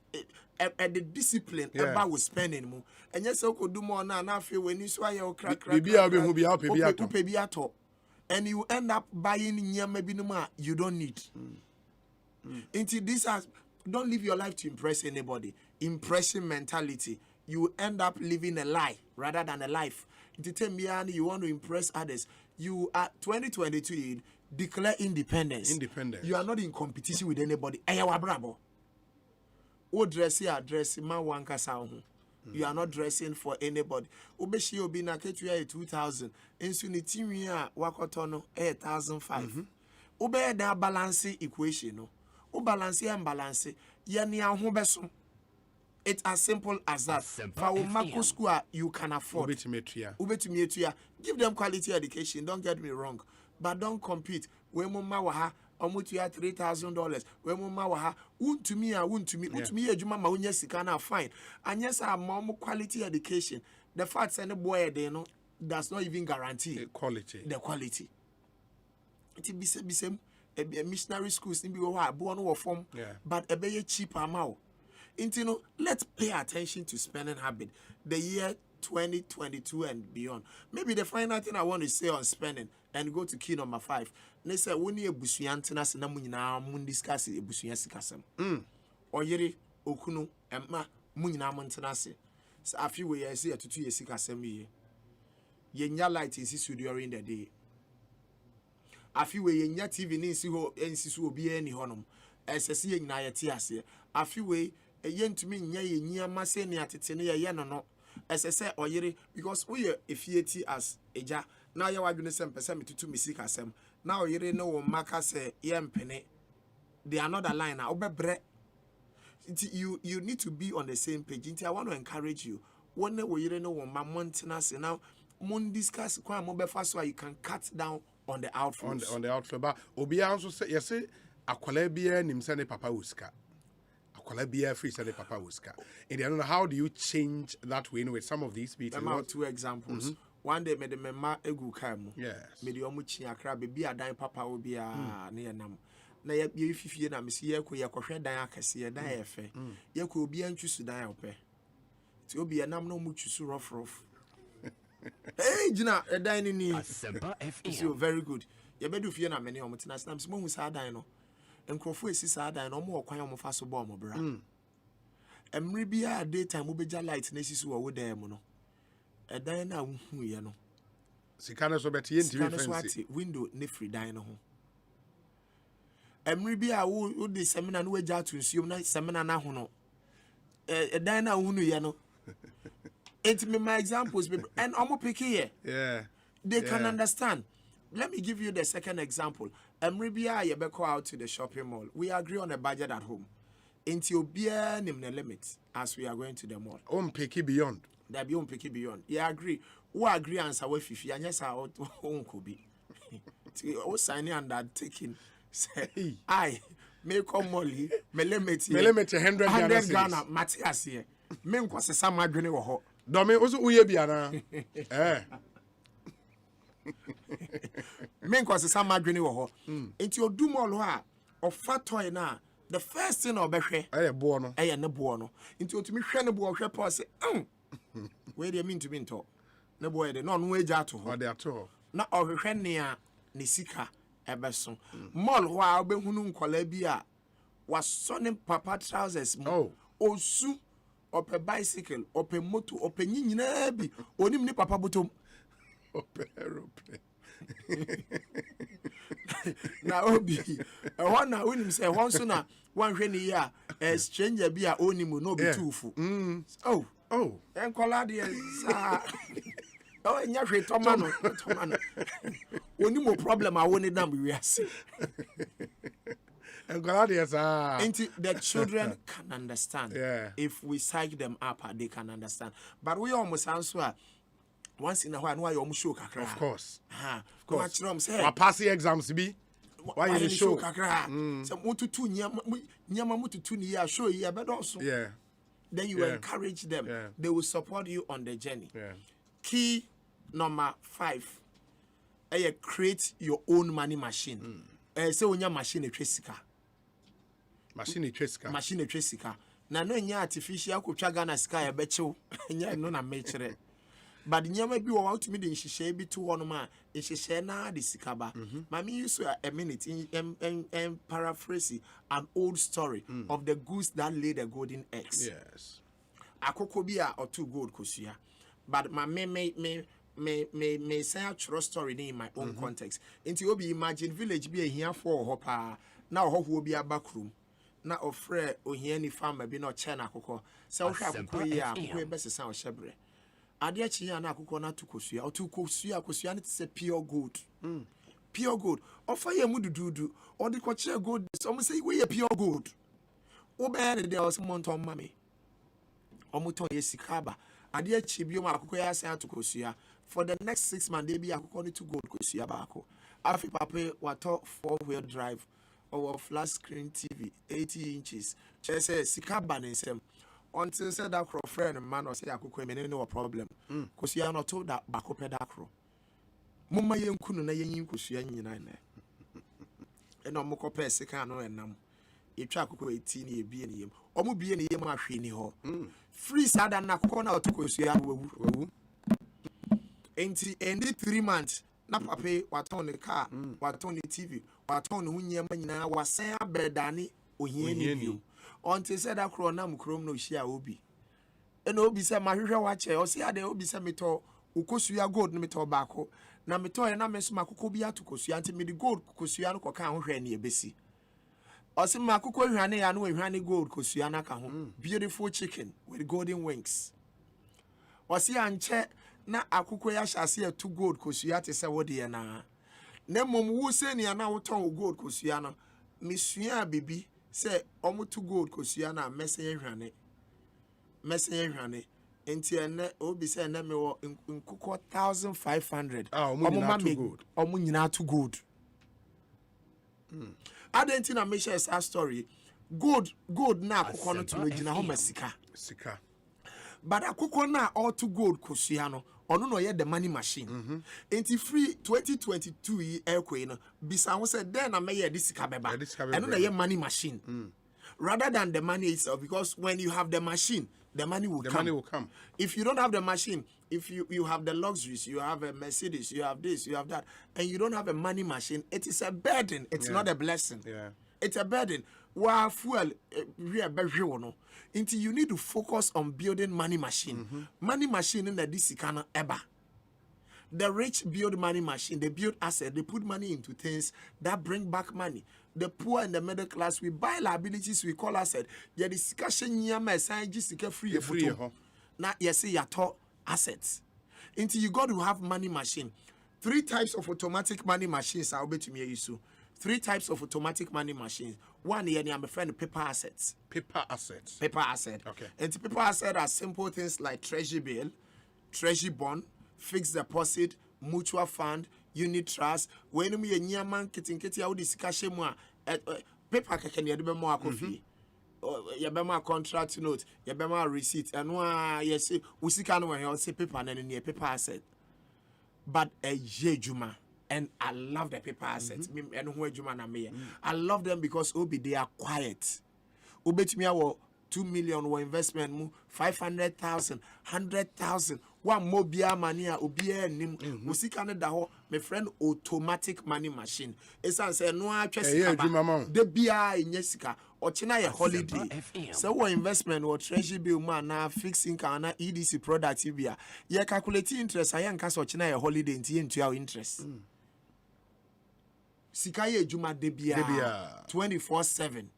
the discipline about we spending mo. And yes, I could do more now. Feel when you saw your crack. And you end up buying maybe no more you don't need. Into this as don't live your life to impress anybody. Impression mentality. You end up living a lie rather than a life. You want to impress others. You are 2022. Declare independence. You are not in competition with anybody. O dress here, dress ma wanka sound. You are not dressing for anybody. Obeshi obi na ketuya 2000. Insunity miya wakotono 1005. Obe da balance equation no. O balance and balance. Yani ahu beso. It's as simple as that. For Marco School, you can afford. Give them quality education. Don't get me wrong. But don't compete. When mama waha, omutuya $3,000. When mama waha, won't to me, a juma maunya sikana fine. And yes, our mom quality education. The fact send a boy they know does not even guarantee the quality. It be same missionary schools in be born or form, but a very cheap amount. Let's pay attention to spending habit. The year 2022 and beyond. Maybe the final thing I want to say on spending and go to key number 5. They say when you busuyantina se na munyina mun discuss e busuya sikasem. Oyere okunu emma munyina montina se. So afi we ye say atutu ye sikasem ye. Ye nya light in sisu during the day. Afi we ye nya TV ni nsi ho ensisu obi ani honom. Esese ye nyina ye ti ase. Afi we yentumi nya ye nyiama se ne atete ne ye no SSA oyere because we efieti as eja now ya wadwene sem pese metutu misika asem now oyere no wo maka se yempene they are not aligned now obebre you need to be on the same page. I want to encourage you when oyere no wo ma maintenance now mon discuss kwa mo befa so you can cut down on the outflows on the outflow but obi anso say yes akwala bia nim se ne papa uska free said papa wuska. And I don't know how do you change that way with some of these people. About 2 examples. One day me ma egu kaimu. Yes. Me di omu chi akra be a dying papa will be a near nam. na ye fifie na me se ye ko ye kohwe dan akase ye dan ye fe ye ko obi antwusu dan ope ti obi enam no mu twusu rough hey jina dan ni Asempa so FM. very good ye bedu fie na me ne omotina snam se mo hu sa dan no enkrofo esi sa dan no mo okwan omo fa so bo omo bra emre bia daytime obeja light na esi so wo dan mu no dan na hu ye no sika no so betie ntimi fancy fancy window ne free dan no ho emre bia wo de seminar no waja to nsuom na seminar na ho no dan na hu no ye no it me my examples and omo pick here yeah they can understand. Let me give you the second example. Emribia yebeko out to the shopping mall. We agree on a budget at home. Into obia nim the limits as we are going to the mall. Picky beyond. That be picky beyond. Yeah, agree. Who agree answer we fifi and yes our own could be. O signing and that taking say I me come molly me limit 100 Ghana Matthias here. Me nkwase sam adwene wo ho. Domi oso uye bia na. Men cause some madwene wo ho enti odum all ho a ofa toy na the first thing obehwe Bo no ne bo no enti otumi hwe ne bo hwe pa se we dey mean to be nto ne bo dey no no agya to ho dey ato na ohwehwe ne a ne sika ebeso mall ho a obehunu nkola bi a waso ne papa trousers mu osu ope bicycle ope moto ope nyinyina bi onim ne papa botom aeroplane. Na obi ehon na unim say ehon so na wan hwe ni ya stranger bi a onimu no obi tufu enkola de sa nya hwe tomano onimu problem a woni dam wi ase enkola de sa the children can understand if we psych them up they can understand but we almost answer once in a while, no, you show kakra. Of course. Of course. What passing exams be? Why you show kakra? Some mutu tu nyama mutu tu ni ya show ya but also. Yeah. Then you encourage them. Yeah. They will support you on the journey. Yeah. Key number 5. Create your own money machine. Say when your machine a tresika. Machine a tresika. Machine a tresika. Na no nya artificial ko twa Ghana sika ya bechew. Nya no na mechere. But nyama bi wo out me de nhihye bi to wono ma nhihye na de sikaba mama use a minute in paraphrase an old story of the goose that laid the golden eggs. Yes. Akoko bi a or two gold kosua but my me say a true story in my own context into obi imagine village bi ahia for ho pa na ho bi abakrum na ofre ohia ni farmer bi na che na akoko se wo hwa akoko yi a akoko be sesa o hyebre ade achi ya na akoko na tukosua otukosua ne tse pure gold pure gold ofa ye mu dududu odi ko che gold some say we pure gold wo be ne de o se monton mame omuton ye sikaba ade achi bi o ma akoko ya san tukosua for the next 6 months they be akoko ne to gold kosua baako afi papa wato 4-wheel drive or flat screen TV 80 inches say sikaba ne nsem until said that crow friend man or say akoko me no problem cause you are not told that bako pedakro mumma yenkunu na yin kosua nyina na e no moko pese kan no enam etwa akoko 18 na ebie ne yem omo bie ne yem ahwe ni ho free sada na akoko na otokosua wawu enti endi 3 months na pape waton ne car waton ne TV waton ne hunyema nyina wasan abedane ohie ni bio until said that crow nam krom no hia obi ena obi se mahwehwe wache o se ade obi se meto ukosua gold no meto baako na meto na meso makoko bi atokosua anti me di gold kokosua no koka ho hwe na ebesi o se makoko hwane ya no hwane gold kosua na ka ho beautiful chicken with golden wings o se anche na akoko ya hyase ya to gold kosua te se wode na mom wu se ni na woton gold kosua no mesua bibi say omutu gold kosua na mese hwane enti ene obi say na me wo nkoko 1500 omu nyina to gold adenti na me share sa story gold na akoko no to gina ho masika but akoko na all to gold kosua no Ono no ye the money machine. Enti free 2022 yi ekwe no bisa wo say then na me this sika beba. Eno na ye money machine. Rather than the money itself, because when you have the machine, the money will come. If you don't have the machine, if you have the luxuries, you have a Mercedes, you have this, you have that, and you don't have a money machine, it is a burden. It's not a blessing. It's a burden. Wa fuel until you need to focus on building money machine. Money machine in the disikana eba. The rich build money machine, they build asset, they put money into things that bring back money. The poor and the middle class, we buy liabilities, we call asset. Yeah, discussion yama sign just free. Now you see your top assets. Until you got to have money machine. 3 types of automatic money machines I'll bet to me you. 3 types of automatic money machines. One here, I'm a friend of paper assets. Paper assets. Paper asset. Okay. And the paper asset are simple things like treasury bill, treasury bond, fixed deposit, mutual fund, unit trust. When we a man kitting kitty out discussion more paper can you be more coffee? You be more contract note, you be more receipt, and yes, we see kind of say paper and then paper asset. But a juma. And I love the paper assets. I love them because they are quiet. Me our 2 million investment, 500,000, 100,000. One more beer money, nim. We see Canada, my friend, automatic money machine. It's answer no the beer in Jessica or China a holiday. So what investment or treasury bill man now fixing kana EDC product beer. Yeah, calculating interest. I am cast China a holiday into our interest. Sikaye Juma debia 24/7.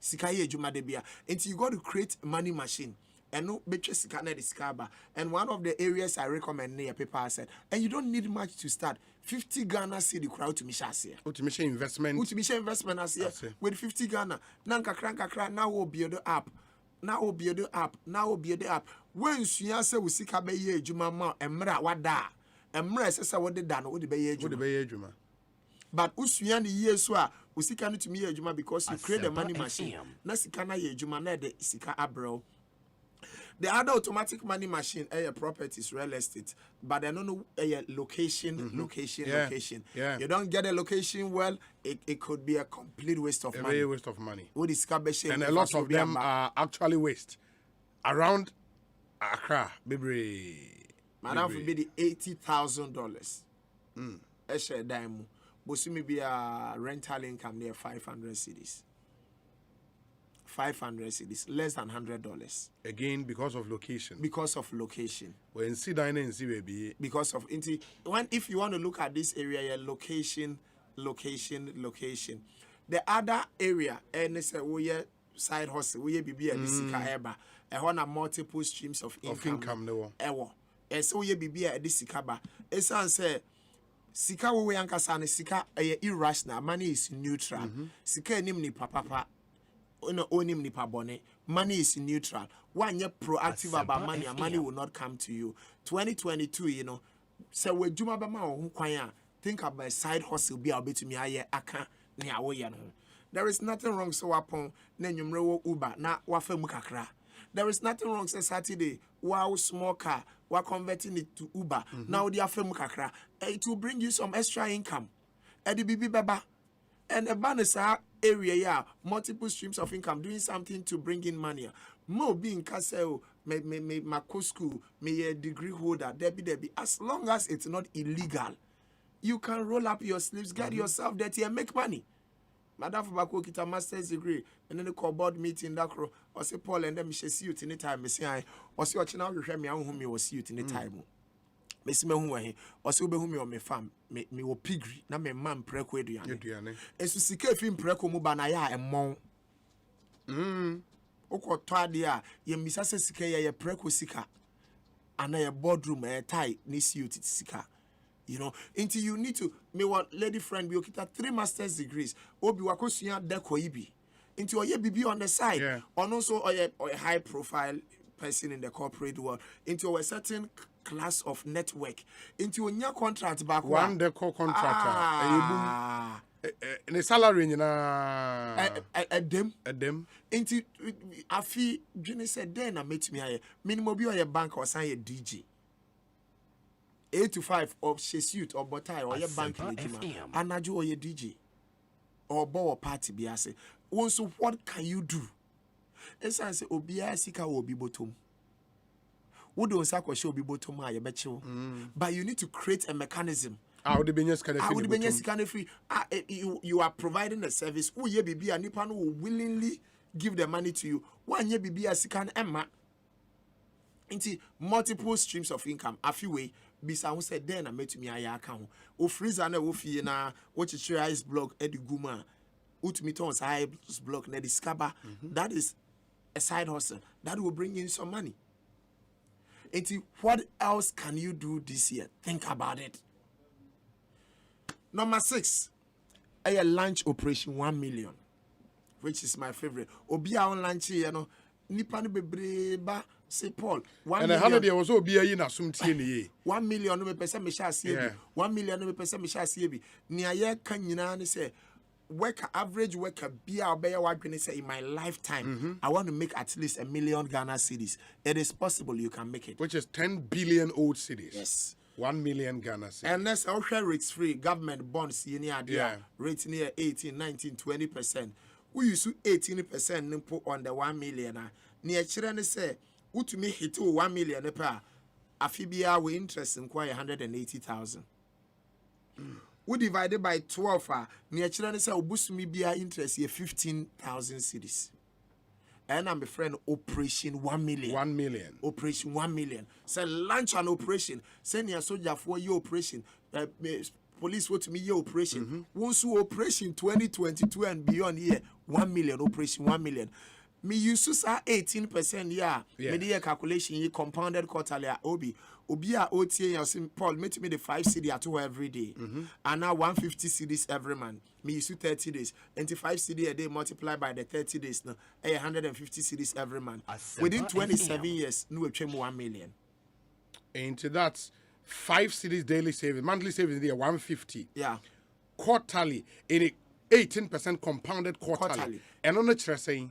Sikaye Juma debia. And you got to create a money machine. And no betray sikana discover. And one of the areas I recommend near paper asset. And you don't need much to start. 50 Ghana cedi crowd to Mishasi. Ultimate investment. Ultimate investment as here with 50 Ghana. Nanka cranka now will build the app. Now will build the app. Now will build the app. When you say we sikabe ye Juma ma emra wada. Emra sesa what the dan would be Juma. But usuyani ye so usika no tumi ye adwuma because you create the money machine. Na sika na ye adwuma na de sika abro. The other automatic money machine properties real estate, but I don't know location. Yeah. You don't get a location well, it could be a complete waste of money. Very waste of money. And a lot of them are actually waste. Around Accra, baby. Madam for be the $80,000. Eshe daimu. Bosumi be a rental income near 500 cedis. 500 cedis, less than $100. Again, because of location. Because of location. When see dining and see baby. Because of if you want to look at this area, location. The other area, and it's a side hustle, we be a disika eba. A one multiple streams of income. No. Ewo. And so we be a disikaba. It's answer. Sika we yankasa ne sika irrational. Money is neutral. Sika nim ni papa. Onim ni pabone. Money is neutral. One you're proactive about money, and money will not come to you. 2022, so we juma ba ma ho kwan think about side hustle be to me aye aka ne awoye no. There is nothing wrong so upon na nwumre wo Uber na wafa mu kakra. There is nothing wrong say Saturday wow small car we converting it to Uber. Now they are mu kakra. It will bring you some extra income. Edi bibi baba. And a banisa area, multiple streams of income, doing something to bring in money. Mo being castle, me school, me a degree holder, Debbie. As long as it's not illegal, you can roll up your sleeves, get yourself dirty, and make money. Madam Fabako get a master's degree, and then the board meeting that crow, or say Paul, and then me see you in the time. Me say I was watching out. You hear me? Whom you will see you in the time. Me see me who he, or see me whom you me farm. Me wo pigry. Na me man preko eduane. Esu sika fi preko mu ba na ya emon. Oko to ade a ye misa se sika ye preko sika. Ana ye boardroom tie ni see you sika. Until you need to me one lady friend be okita 3 master's degrees. Obi wakosua deco ibi. Into oye bibi on the side. Yeah. And also a high profile person in the corporate world. Into a certain class of network. Into a new contract back one deco contractor. The salary a dem. Into afi Jenny said then I met me minimum be a bank or sign a DJ. 8 to 5 or she suit or botai or your bank anajo or your DJ or bow party biase. Also, what can you do? Esa say obia sika will be bottom. Who don't show be bottom I bet you. But you need to create a mechanism. I would be free. You are providing a service. Who ye be a nipan will willingly give the money to you. One ye be a sikan emma. Into multiple streams of income. A few way. Bisa who said then I met me a account. O freezer na wofi na what you try ice block edi guma. Utmiton's ice block na discover. That is a side hustle. That will bring in some money. Into what else can you do this year? Think about it. Number 6, a lunch operation 1 million, which is my favorite. Obia on lunch, you know, Nipani bebreba say Paul. 1 million. And 100 was Obia in a sum 1 million no person me shall see. 1 million no person me shall see. Nia ye kan nyina say worker average worker be obey what say in my lifetime. I want to make at least 1 million Ghana cedis. It is possible you can make it. Which is 10 billion old cities. Yes. 1 million Ghana cedis. And that's also rates free government bonds rate near 18, 19, 20%. We use 18% nimpo on the 1 million. Near children say, what to me hit 1 million per afibia we interest in quite 180,000. We divided by 12 near children say boost me be interest here 15,000 cedis. And I'm a friend operation 1 million. 1 million. Operation 1 million. Say launch an operation. Send your soldier for your operation. Police what to me your operation. Once you operation 2022 and beyond here 1 million operation 1 million. Me use 18% yeah. Media calculation ye compounded quarterly obi. Obia OTA yasin Paul make me the 5 CD at all every day. And now 150 CDs every month. Me use 30 days. 25 CD a day multiplied by the 30 days now. 150 CDs every month. Within 27 years, no 1 million. Into that's 5 cities daily savings, monthly savings there 150. Yeah. Quarterly in a 18% compounded quarterly. And on the saying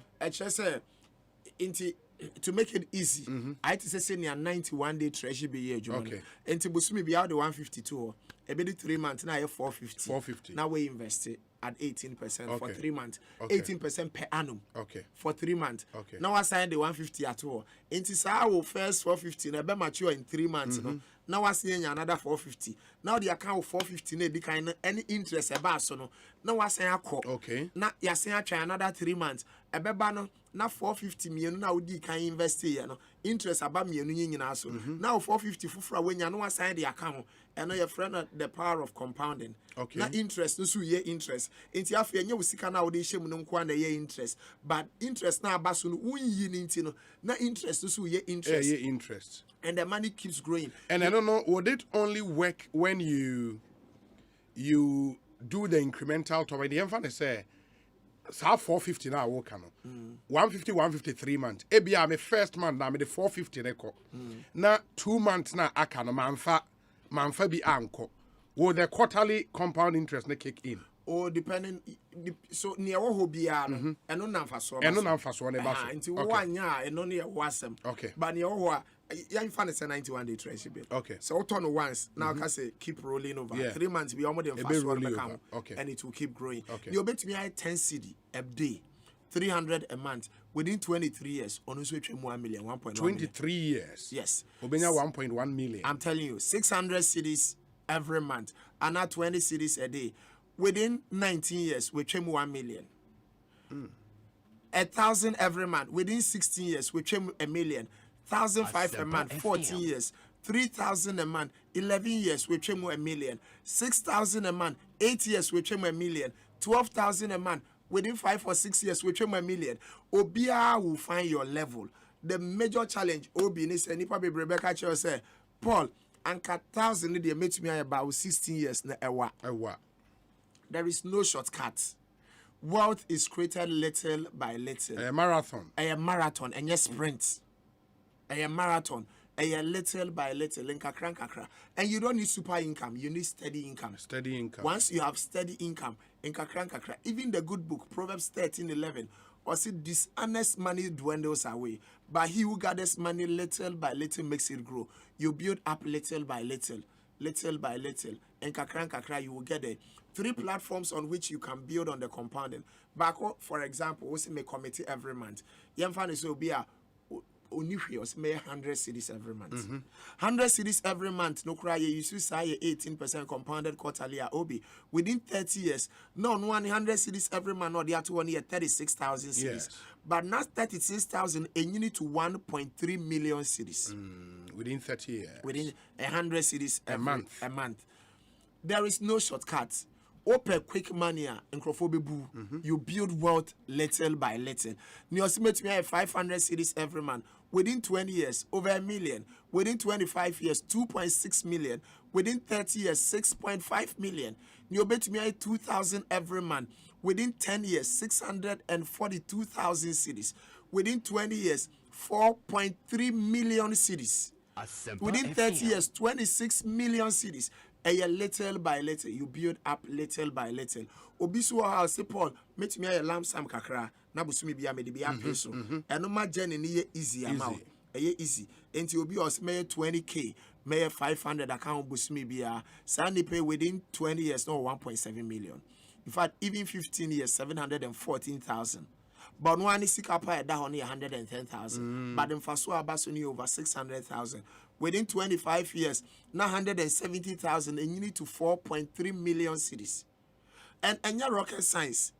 into to make it easy, I to say near 91 day treasury be year. Okay. And to boost me be out the 152. A bit 3 months now 450. 450. Now we invest it at 18% for 3 months. 18% per annum. Okay. For 3 months. Okay. Now I signed the 150 at all. Into our first 450 na be mature in 3 months. No? Now I see another 450. Now the account 450 ne the kind any interest about so no. Now I say I call. Okay. Now you say I try another 3 months. A beba no na 450 million now di can invest here no. Interest about me nyina so. Now 450 fufra when you know I sign the account. And now your friend the power of compounding. Okay. Now interest no so ye interest. Enti afia nye usika na odi shemu no nkwa na ye interest. But interest na abaso no unyi nti no. Na interest no so ye interest. Yeah, interest. And the money keeps growing. And I don't know, would it only work when you do the incremental top? The infant say, how 450 now work 150, 153 months. Ebi I'm first month now, I'm the 450 record. Now 2 months now, I can manfa be anko. Will the quarterly compound interest ne kick in? Or depending, so near what be and no nafaso. And no nafaso ne baso. Into 1 year and only a wasm. Okay. But near what young fan is a 91 day treasury bill. Okay. So turn once now can say keep rolling over. 3 months be almost fast one account. Okay. And it will keep growing. Okay. You bet me I 10 CD a day, 300 a month. Within 23 years, on us 1 million, 1.1 23 years. Yes. Obenya 1.1 million. I'm telling you, 600 cities every month, and not 20 cities a day. Within 19 years, we trim 1 million. 1,000 every month. Within 16 years, we trim 1 million. 1,005 a month, 14 years. 3,000 a month, 11 years, we trim 1 million. 6,000 a month, 8 years, we trim 1 million. 12,000 a month, within 5 or 6 years, we trim 1 million. Obia will find your level. The major challenge, Obi, is any probably Rebecca Cho say, Paul, and 1,000 they made me about 16 years na ewa. There is no shortcut. Wealth is created little by little. A marathon. A marathon and yes sprint. A marathon. A little by little. And you don't need super income. You need steady income. Steady income. Once you have steady income, even the good book, Proverbs 13:11, or see dishonest money dwindles away. But he who gathers money little by little makes it grow. You build up little by little. little by little, and kakra, you will get there. 3 platforms on which you can build on the compounding. Back, for example, we make committee every month. Yemfan is will be a only 100 cities every month. 100 cities every month. No cry. You should say 18% compounded quarterly. Obi within 30 years. No 100 cities every month. No, they are to 1 year 36,000 cities. Yes. But now 36,000 and you need to 1.3 million cities. Within 30 years. Within 100 cities a month. A month. There is no shortcut. Open quick money and boo. You build wealth little by little. You estimate me 500 cities every month. Within 20 years, over 1 million. Within 25 years, 2.6 million. Within 30 years, 6.5 million. You bet me 2,000 every month. Within 10 years, 642,000 cities. Within 20 years, 4.3 million cities. Within 30 years, 26 million cities. A little by little, you build up little by little. Obisu house, say Paul, meet me a lamb sam kakra, nabusumi be a medibian peso. And no my journey near easy amount. Easy. And you be us may 20K, may 500 account busumi be a Sandy pay within 20 years, no 1.7 million. In fact, even 15 years, 714,000. But one is sick up at only 110,000. But in Fasua Basuni over 600,000. Within 25 years, 970,000, and you need to 4.3 million cities. And your rocket science,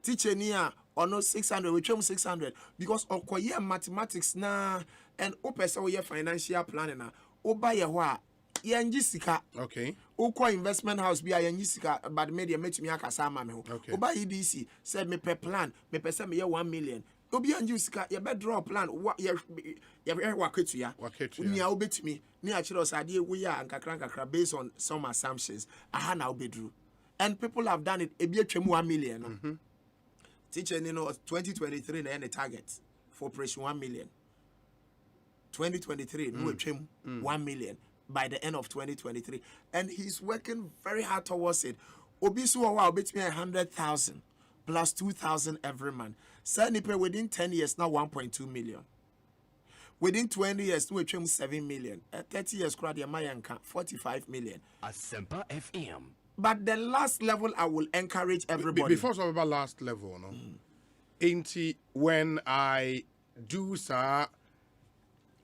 teacher near or no 600, we chose 600 because of your mathematics na and opes or your financial planning na oba ya wa yanjisika. Okay. Oko investment house be a yanjisika, but media met me akasama me. Okay. Oba EDC said me per plan, me per se me 1 million. Obi anjusika ya be draw plan what ya waketu ya ni a obetumi ni a chiro sade we ya nkakra based on some assumptions aha na obedru and people have done it ebi atwam 1 million teacher you know 2023 na any target for operation 1 million 2023 no atwam 1 million by the end of 2023 and he's working very hard towards it obi so wa obetumi 100,000 plus 2,000 every month. Sanipe within 10 years now 1.2 million. Within 20 years, we trim 7 million. 30 years, Kradia Mayanka 45 million. Asempa FM. But the last level, I will encourage everybody. Before talking about last level, no. Ain't when I do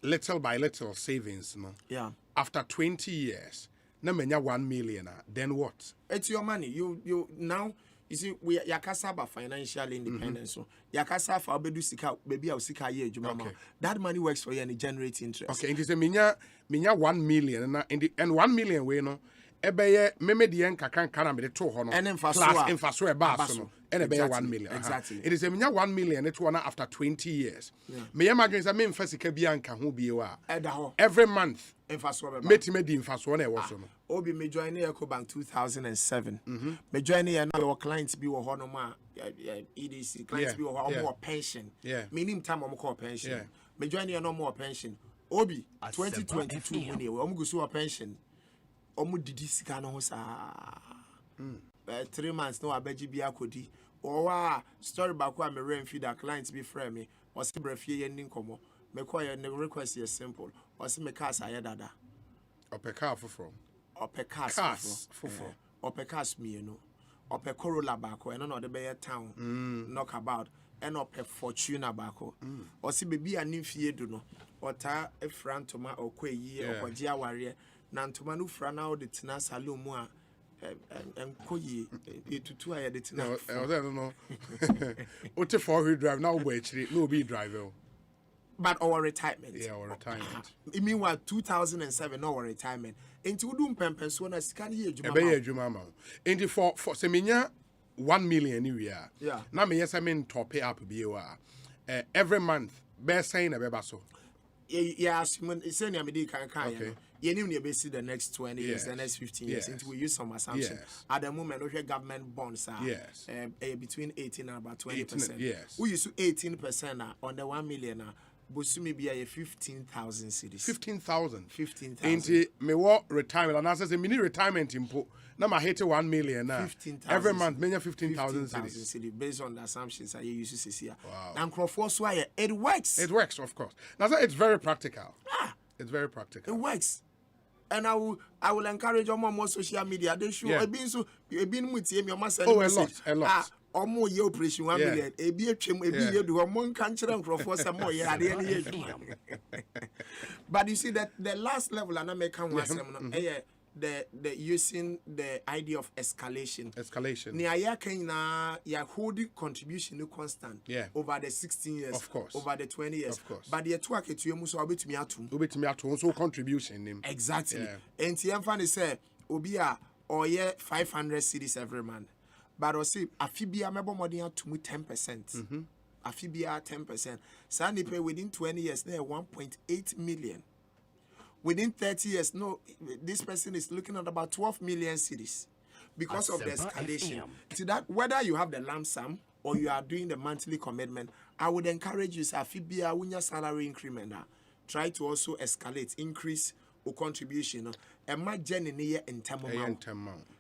little by little savings, no. Yeah. After 20 years, na menya 1 million. Then what? It's your money. You now. You see, we yakasa about financial independence. So yakasa for abedu sika baby au sika ye jumama. That money works for you and it generates interest. Okay, it is a minya 1 million and 1 million we no. Ebeye meme di en kakran kana me de to ho no. And plus enfaso e ba so no. And ebeye 1 million. Exactly. It is a minya 1 million it one after 20 years. Me imagine say me mfa sika bia nka ho bia wa. Every month enfaso be ba. Metime di enfaso na e wo so no. Obi me join Ecobank 2007. Me join here now your clients be wo ho no ma EDC clients be wo ho more pension. Minimum time o call pension. Me join here no more pension. Obi 2022 money we go so pension. Omu didi sika no ho sa 3 months no abeji bia kodi o wa story back wa me rain feed that clients be frame me o se brafie ye nin komo me call your request is simple o se me cars aye dada ope car foforo ope cars foforo ope cars me you know ope Corolla back o no de be town knock about and ope Fortuna back o se bebi anim fie do no ota e frantoma okwayi okwaji aware na ntoma no fra na de tena salon mu a enkoyi etutu a de tena no ote for drive now go actually no be driver but our retirement our retirement I mean what 2007 our retirement enti wudu mpempen so na sika ye adwuma ma be adwuma ma enti for semenya 1 million anywhere na me yes I mean top up be every month be saying na be ba so yes say na me di kan you need to the next 20 years, the next 15 years, until we use some assumptions. At the moment, we have government bonds are between 18 and about 20%. We use 18% on the 1 million. Busumi be a 15,000 cities. 15,000. 15,000. Ain't me what retirement? And I say mini retirement impo. Now I hate 1 million now. 15,000. Every month, many 15,000 cities. Based on the assumptions I use to see here. Wow. And Crawford why it works. It works, of course. Now it's very practical. It's very practical. It works. And I will encourage more social media. They should Yeah. a been with him, your master. Oh, a lot. Almost your operation 1 million. A be a chim, a be Yeah. you do a monk country and for some more. Yeah, but you see that the last level, and I make one the using the idea of escalation. Near ya holding contribution constant over the 16 years, of course, over the 20 years, of course. but the two to you must be to me at so contribution exactly. And the funny say obia or 500 cities every month, but I see afibia mebo more than to me 10%. Afibia 10%. Sandy pay within 20 years there 1.8 million. Within 30 years, no, this person is looking at about 12 million cities because of the escalation. See that whether you have the lump sum or you are doing the monthly commitment, I would encourage you, Afibia, when your salary increment, try to also escalate, increase or contribution. Imagine in year in term amount.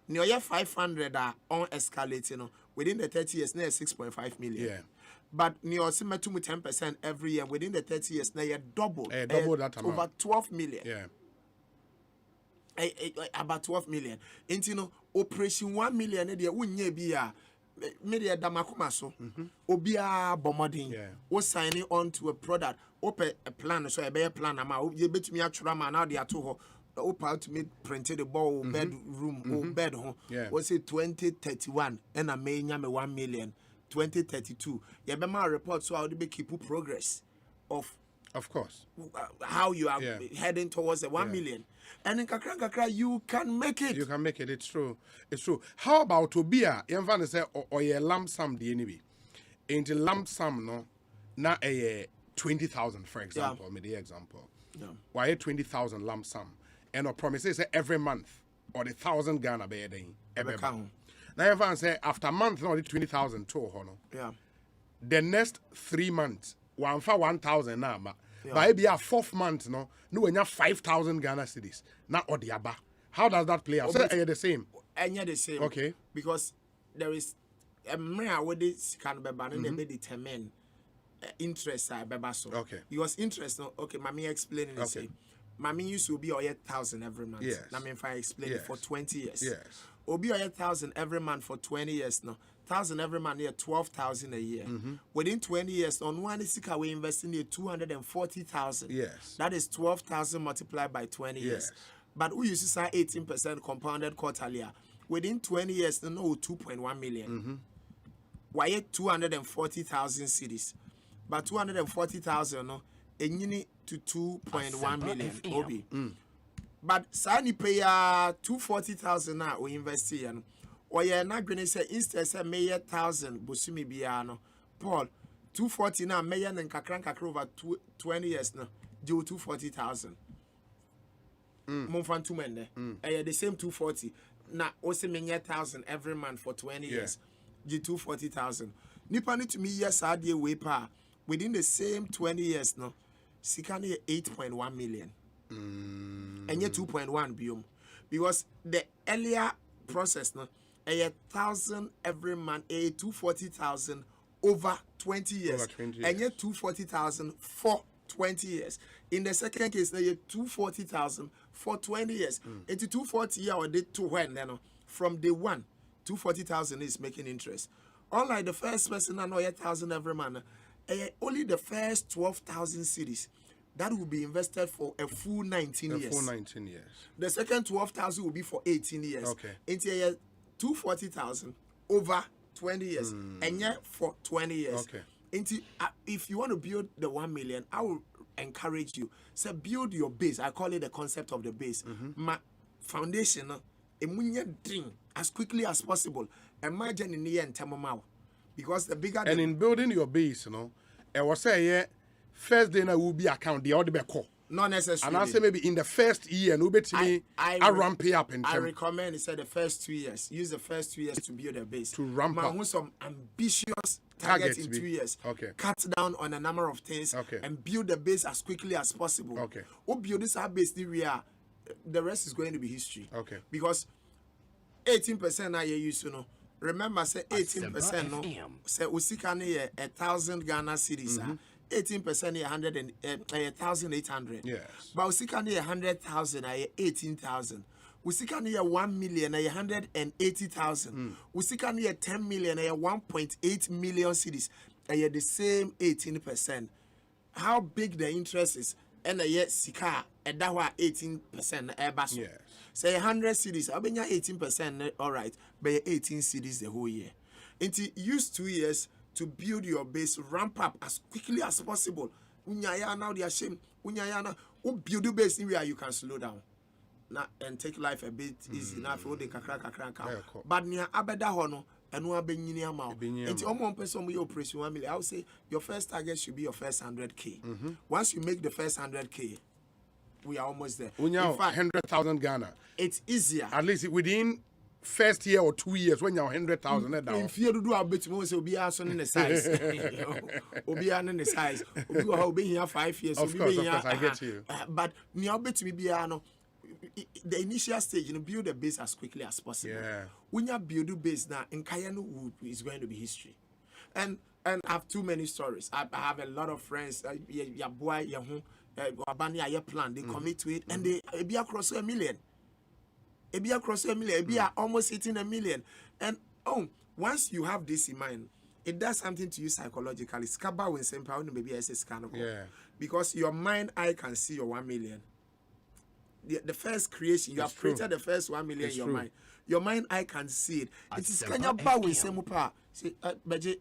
Near 500 are on escalating within the 30 years, near 6.5 million. Yeah. But near 10% every year within the 30 years, now you double that amount. Over 12 million. Yeah. About 12 million. And you know, operation 1 million, they wouldn't be a media damakumaso. Obia bomarding. Was signing on to a product, open a plan, so a bear plan. You bet me a trauma now, they are too. Open to me printed the ball bedroom or bed home. Was it 2031 and I may nyame 1 million. 2032. You have a report so how do we keep progress of course how you are heading towards the 1 million. And in kakra you can make it. You can make it. It's true. How about Obia? You say or a lump sum the anyway. Into lump sum no na a 20,000 for example. Me the example. Why 20,000 lump sum and or promises every month or the 1,000 Ghana every month. Now everyone say after month no 20,000 to the next 3 months 1,000 now but be a 4th month no when you have 5,000 Ghana cedis now or the aba. How does that play out? So are the same? And you're the same. Okay. Because there is a mere way this can be banned and they determine interest bebaso. Okay. Because interest no okay, mommy explaining the same. Mommy used to be 1,000 every month. Yes. I mean if I explain it for 20 years. Yes. Obi 1,000 every month for 20 years now. 1,000 every month here, 12,000 a year. Within 20 years, on one sika we investing here 240,000. Yes. That is 12,000 multiplied by 20 years. But we used to say 18% compounded quarterly. Within 20 years, no 2.1 million. Why 240,000 cities? But 240,000 no, and to 2.1 million. Obi. But Sani pay 240,000 now we invest here. Or you're not going to say instead say may 1,000 busumi biano. Paul 240 now mayor and kakranka over 20 years now. Do 240,000. Monfan 2 men there. The same 240. Now also may 1,000 every month for 20 years. Do 240,000. Nipa need to me yes idea way pa within the same 20 years now. Sikani 8.1 million. And yet 2.1 biome because the earlier process no 1,000 every month 240,000 over 20 years and yet 240,000 for 20 years. In the second case now 240,000 for 20 years. Into 240 year or did to when then from day one 240,000 is making interest. Unlike the first person I know 1,000 every month only the first 12,000 cities that will be invested for a full 19 years. Full 19 years. The second 12,000 will be for 18 years. Okay. Into a year 240,000 over 20 years. And yet for 20 years. Okay. Into if you want to build the 1 million, I will encourage you. So build your base. I call it the concept of the base. My foundation, a dream as quickly as possible. Imagine in the end, because the bigger. And in building your base, I was saying, first day will be account the other call. Not necessarily. And I say maybe in the first year, no bet me I ramp it up in I recommend it said the first 2 years. Use the first 2 years to build a base. To ramp up. Some ambitious targets in 2 years. Okay. Cut down on a number of things. Okay. And build the base as quickly as possible. Okay. Or build this base we are. The rest is going to be history. Okay. Because 18% now you use remember say 18% no say usika ne 1,000 Ghana cedis 18% 1,800 Yes. but usika ne 100,000 18,000 usika ne 1 million 180,000 usika ne 10 million 1.8 million cedis the same 18%. How big the interest is and yet sika and that was 18% ebaso. Yes. Say 100 cities, I'll be 18%, all right, but 18 cities the whole year. Until use 2 years to build your base, ramp up as quickly as possible. Unyaya now the shame, unyaya now, build your base where you can slow down. Now and take life a bit easy. Now for the kakra. But near abeda hono and no abenyini amount. It's almost person we operation 1 million. I would say your first target should be your first 100K. Once you make the first 100K, we are almost there. When you're 100,000 Ghana, it's easier. At least within first year or 2 years when you're 100,000 in fear to do a bit more, so be also in the size. Obi in the size. Obi here 5 years. Of course, I get you. But near bit me be the initial stage, build a base as quickly as possible. Yeah. When you build a base now, in Kayanu is going to be history. And I have too many stories. I have a lot of friends. Your boy, your home. Plan, they commit to it and they be across a million. It be across a million, it be almost hitting a million. And once you have this in mind, it does something to you psychologically. Skaba when same power maybe as a scan. Yeah. Because your mind eye can see your 1 million. The first creation, you have created the first 1 million in your mind. Your mind eye can see it. It is Kenya ba when same power. Say Beji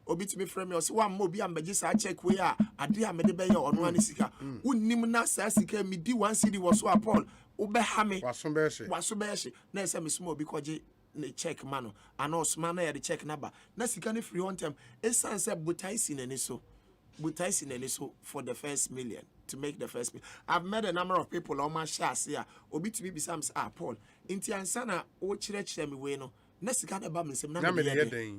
obi to me frame me or say one more be am beji sa check we a ade a me de be ye ono ani sika unnim na sa sika me di 1 cedi was so Paul obe ha me waso be hye na say me small obi koje ne check mano ana osma na ye de check number na sika ne free on time esan say butai nani so for the first million to make the first million. I've met a number of people on my shares here obi to me be some Paul inti ansa na o kire me we no na sika na ba me sem na me de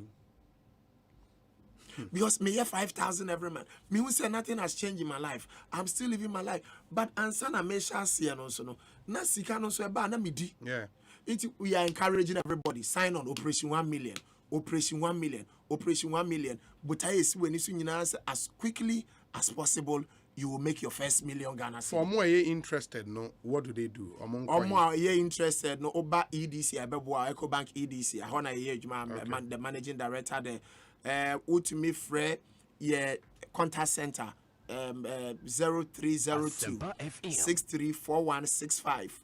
because me have 5,000 every month. Me who say nothing has changed in my life. I'm still living my life. But ansana me shall see and also no. Na sika no so ba na me di. Yeah. We are encouraging everybody sign on Operation 1 million. Operation 1 million. Operation 1 million. But I see when you as quickly as possible you will make your first million Ghana. For more you interested, no, what do they do? More you interested, no, Oba EDC, Abeboa EcoBank EDC. I want the managing director there. Ultimate Fred, contact center 0302 634165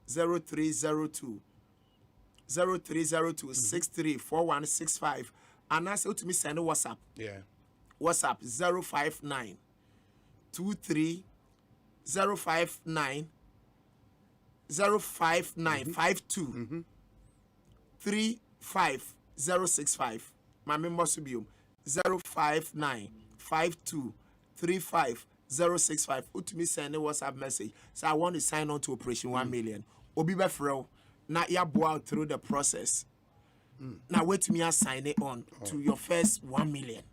0302 634165 and that's ultimate send WhatsApp. WhatsApp 059 23 059 52 35065. My member should be 059 52 35 065. Utumi send a WhatsApp message. So I want to sign on to Operation 1 million. Obi befrel. Now you out through the process. Now wait me and sign it on to your first 1 million.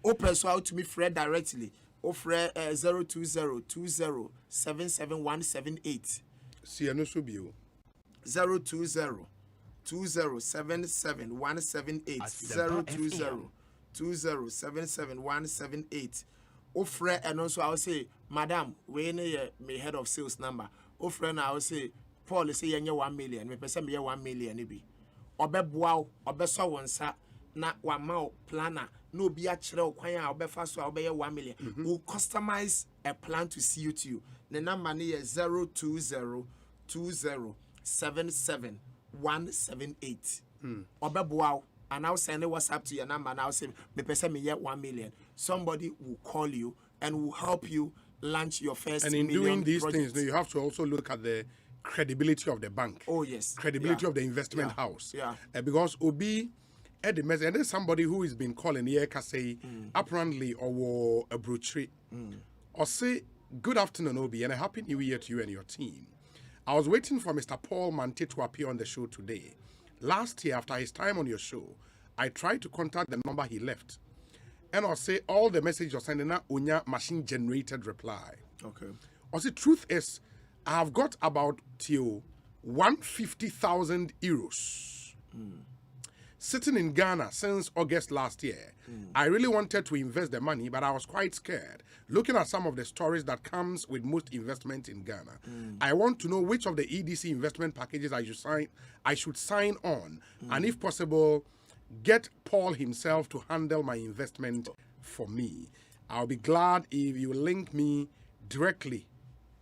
Open so out to me Fred directly. Offer 02020771178. See no should be 020 2077178 020-2077178. Offer and also I'll say, Madam, we need my head of sales number. Offer and I'll say, Paul say you 1 million. Me person me 1 million maybe. Obe boa, obe so wonsa na wama planner. No be a chile kwan obe fa so obe 1 million. We'll customize a plan to suit you. The number is 020-2077178. Obeboa, and I'll send a WhatsApp to your number and I'll say, me person me 1 million. Somebody will call you and will help you launch your first and in million doing these project. things, you have to also look at the credibility of the bank. Oh yes, credibility of the investment house. Yeah, because Obi at the message, and there's somebody who has been calling here can say apparently or a brochure or say good afternoon Obi and a happy new year to you and your team. I was waiting for Mr. Paul Mante to appear on the show today. Last year, after his time on your show, I tried to contact the number he left. And I'll say all the messages you're sending out unya machine generated reply. Okay. Or the truth is, I have got about till 150,000 euros Sitting in Ghana since August last year, I really wanted to invest the money, but I was quite scared. Looking at some of the stories that comes with most investment in Ghana, I want to know which of the EDC investment packages I should sign on, and if possible, get Paul himself to handle my investment for me. I'll be glad if you link me directly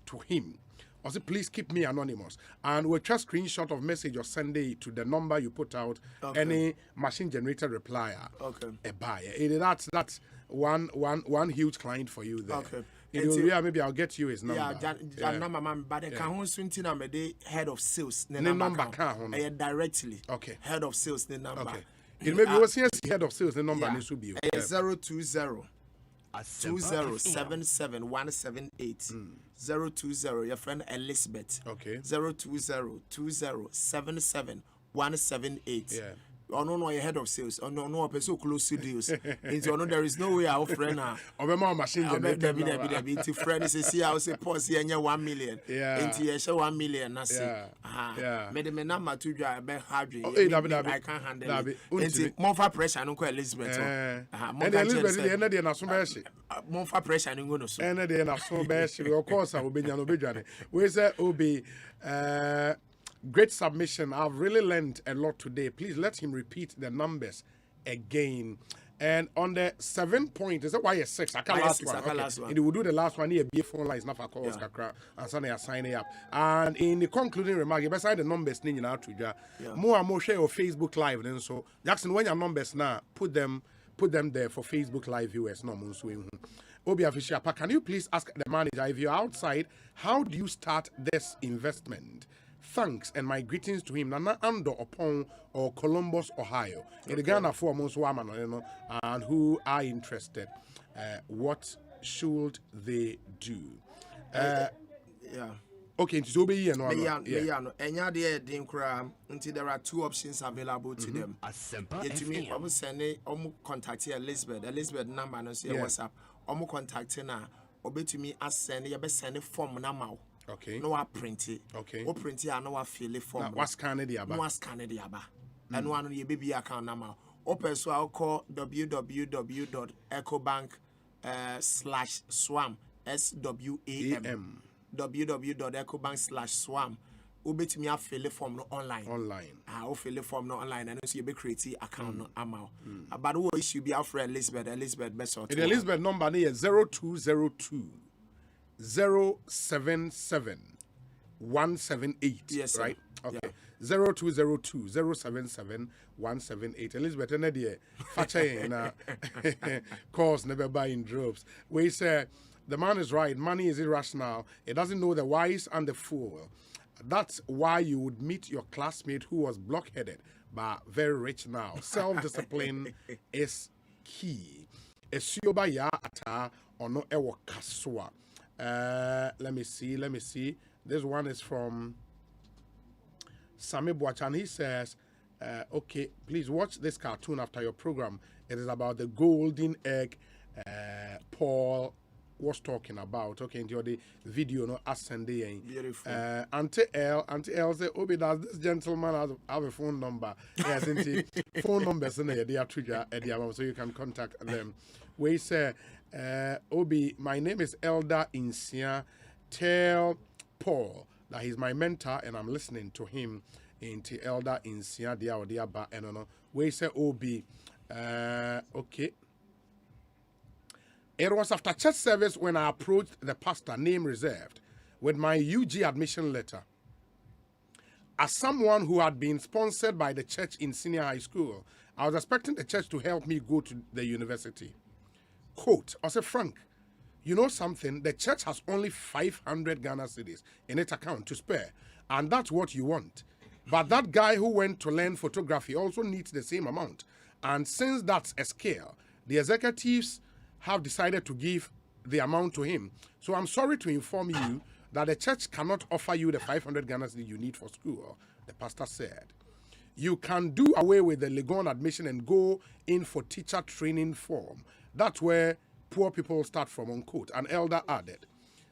to him. Also, please keep me anonymous. And we'll just screenshot of message or send it to the number you put out. Okay. Any machine generated replier. Okay. A buyer. That's one huge client for you there. Okay. Maybe I'll get you his number. Yeah, number man, but the can swinting am the head of sales. The number can directly. Okay. Head of sales the number. Okay. It maybe was here head of sales the number needs to be 020 2077178 020 your friend Elizabeth. Okay. 020 2077178. Yeah. Oh no, your head of sales. Oh no, so close to deals. There is no way our friend machine generated. Friend is see I say pause here 1 million. Yeah. Into you 1 million. I say. Yeah. Made me number to drive hard. I can't handle it. Into more for pressure no Elizabeth. And Elizabeth the end of the national more for pressure no go no so. And the national best of course I will be no we say Obi great submission. I've really learned a lot today. Please let him repeat the numbers again. And on the 7 point, is that why it's 6? I can't last one. Okay. And we will do the last one here. Be phone lines, not for calls, and Sunday are signing up. And in the concluding remark, you beside the numbers, you know, to more and more share of Facebook Live. Then so Jackson, when your numbers now, put them there for Facebook Live viewers. No, Obi Official, can you please ask the manager if you're outside, how do you start this investment? Thanks and my greetings to him. Nana Ando upon or Columbus, Ohio. In the Ghana for most women, and who are interested. What should they do? Okay, so be until there are 2 options available to them. To me, I'm sending contact Elizabeth number no say WhatsApp. I'm contacting her. Obe to me as send you be send form now. Okay. No, I print it. Okay. O print it, I know I fill it form. What's Canada? No, I scan it aba. And one your baby account number. Open so I'll call www.ecobank/swam SWAM www.ecobank/swam. Ubet me a fill it form no online. I'll fill it form no online and so you be create account no amount. But what issue be our friend Elizabeth best. The Elizabeth number is 0202 077 178. Yes, right? Sir. Okay. 0202 077 178. Elizabeth, and the Facha calls never buy in droves. We say the man is right. Money is irrational. It doesn't know the wise and the fool. That's why you would meet your classmate who was blockheaded but very rich now. Self-discipline is key. Esioba ya ata ono ewo kaswa. Let me see. This one is from Sami Boachan. He says, okay, please watch this cartoon after your program. It is about the golden egg Paul was talking about. Okay, into the video, no, ascending. Beautiful. Auntie L said, Obi, does this gentleman have a phone number? Yes, phone numbers in there, so you can contact them. We say, Obi, my name is Elder Insia. Tell Paul that he's my mentor and I'm listening to him into Elder Insia Diaba and no. We say Obi, okay. It was after church service when I approached the pastor, name reserved, with my UG admission letter. As someone who had been sponsored by the church in senior high school, I was expecting the church to help me go to the university. Quote, I said, Frank, you know something? The church has only 500 Ghana cedis in its account to spare, and that's what you want. But that guy who went to learn photography also needs the same amount. And since that's a scale, the executives have decided to give the amount to him. So I'm sorry to inform you that the church cannot offer you the 500 Ghana cedis you need for school, the pastor said. You can do away with the Legon admission and go in for teacher training form. That's where poor people start from, unquote. An elder added.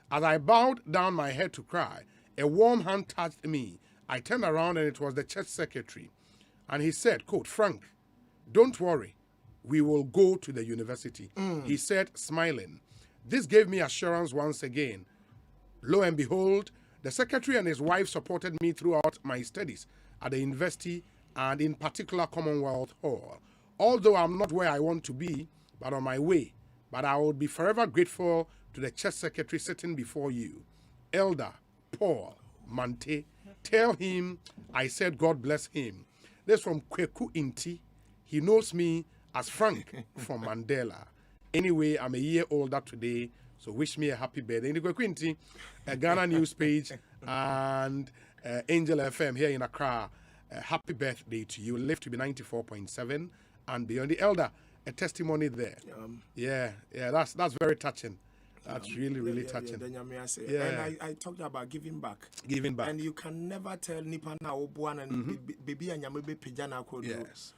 As I bowed down my head to cry, a warm hand touched me. I turned around and it was the church secretary. And he said, quote, Frank, don't worry. We will go to the university. He said, smiling. This gave me assurance once again. Lo and behold, the secretary and his wife supported me throughout my studies at the university and in particular Commonwealth Hall. Although I'm not where I want to be, but on my way. But I would be forever grateful to the church secretary sitting before you, Elder Paul Mante. Tell him I said God bless him. This from Kweku Inti. He knows me as Frank from Mandela. Anyway, I'm a year older today, so wish me a happy birthday. In the Kweku Inti, a Ghana news page and Angel FM here in Accra. Happy birthday to you. Live to be 94.7 and beyond. The elder, a testimony there. Yeah, that's very touching. That's really touching. Yeah. And I talked about giving back. Giving back. And you can never tell Nipa na obuan and baby and yamebe pijana kodo. Yes.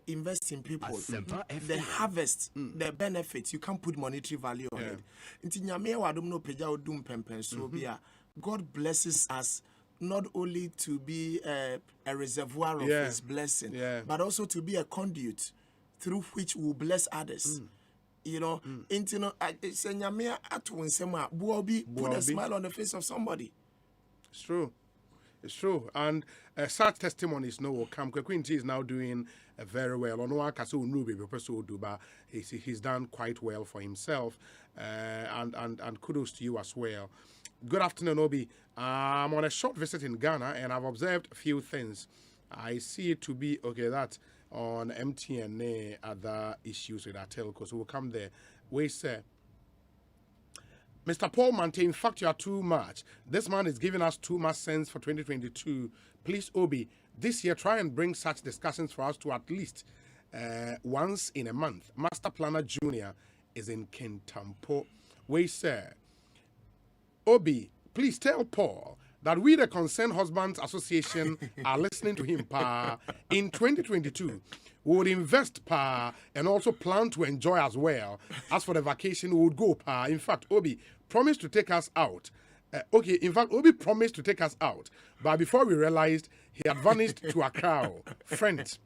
Invest in people. The harvest, the benefits, you can't put monetary value on it. Inti nyame wadum no peja odum pempen so bia. God blesses us not only to be a reservoir of his blessing, but also to be a conduit through which we will bless others. You know, put a smile on the face of somebody. It's true. It's true. And such testimonies will come. Kweku is now doing very well. He's done quite well for himself. And kudos to you as well. Good afternoon, Obi. I'm on a short visit in Ghana and I've observed a few things. I see it to be, okay, that on MTN, other issues with our telco, so we'll come there. We say, Mr. Paul Mante, in fact, you are too much. This man is giving us too much sense for 2022. Please, Obi, this year try and bring such discussions for us to at least once in a month. Master Planner Junior is in Kintampo. We say, Obi, please tell Paul that we, the Concerned Husbands Association, are listening to him, pa. In 2022, we would invest, pa, and also plan to enjoy as well. As for the vacation, we would go, pa. In fact, Obi promised to take us out. Obi promised to take us out. But before we realized, he had vanished to Accra. Friends.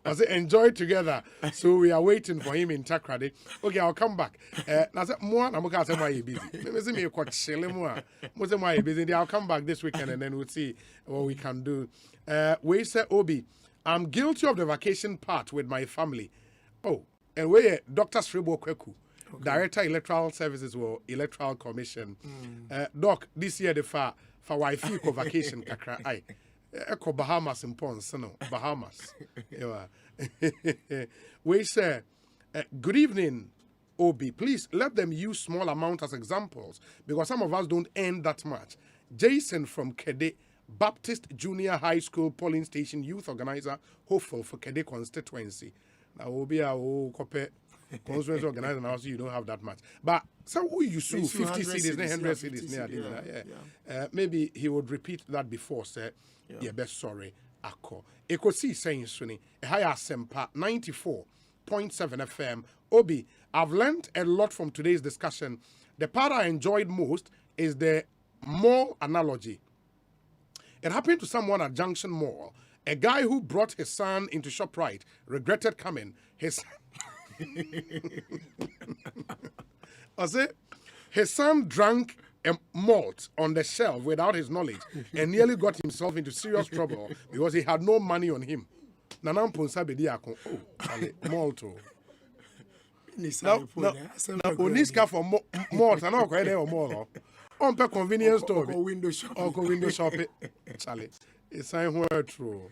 Was it enjoy together? So we are waiting for him in Takrady. Okay, I'll come back. I said, more, I'm going to say why you're busy. Maybe me quite chilling more. Why you're busy? I'll come back this weekend and then we'll see what we can do. We say, Obi, I'm guilty of the vacation part with my family. Oh, and we're Dr. Sribo Kweku, Director Electoral Services or Electoral Commission. Doc, this year the for wife for vacation kakra. Aye. Echo Bahamas in Pons, no, Bahamas. We say, good evening, Obi. Please let them use small amounts as examples because some of us don't earn that much. Jason from Kede, Baptist Junior High School Polling Station Youth Organizer, hopeful for Kede constituency. Now, Obi, constituency organizer now, so you don't have that much. But some who you sue 50 cities, 100 cities, maybe he would repeat that before, sir. Yeah, best sorry. Ako. Ekosi saying Suni, Haya Sempa 94.7 FM. Obi, I've learned a lot from today's discussion. The part I enjoyed most is the mall analogy. It happened to someone at Junction Mall. A guy who brought his son into ShopRite regretted coming. His son drank a malt on the shelf without his knowledge and nearly got himself into serious trouble because he had no money on him. Nanam Ponsa Bediako. Oh, malt. Now, Oniska for malt, and I'll quite a mall. On per convenience store. Or window shopping. Charlie. It's a word true.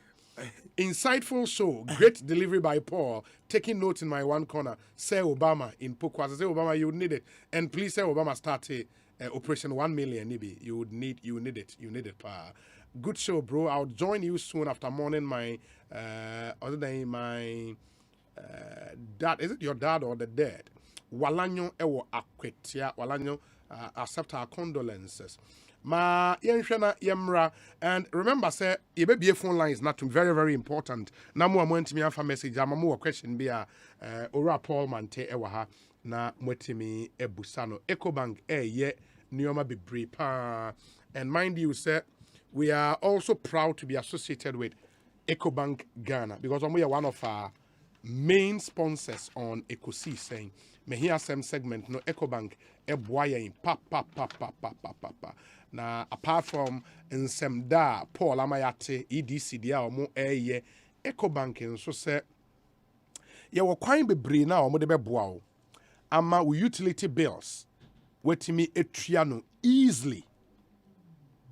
Insightful show, great delivery by Paul. Taking notes in my one corner. Say Obama in Pokwa. Say Obama, you would need it. And please say Obama started Operation 1 million. Maybe you would need it. You need it. Good show, bro. I'll join you soon after morning. My other than my dad. Is it your dad or the dad? Walanyo ewo akwetia. Walanyo accept our condolences. Ma yenhwena yemra, and remember say ye be phone lines not very very important. Na mo amantimi afa message amamu question be ora Paul Mante ewa ha na mwetimi ebusano Ecobank ye nioma bebre pa. And mind you, sir, we are also proud to be associated with EcoBank Ghana, because we are one of our main sponsors on EcoC saying, me hear some segment, no EcoBank, in pa. Now, apart from Nsemda, Paul Amayate, EDC, dia omo EcoBank, and so say, ya were quite be brain now, mo de beboa ama we utility bills, wetimi etriano easily.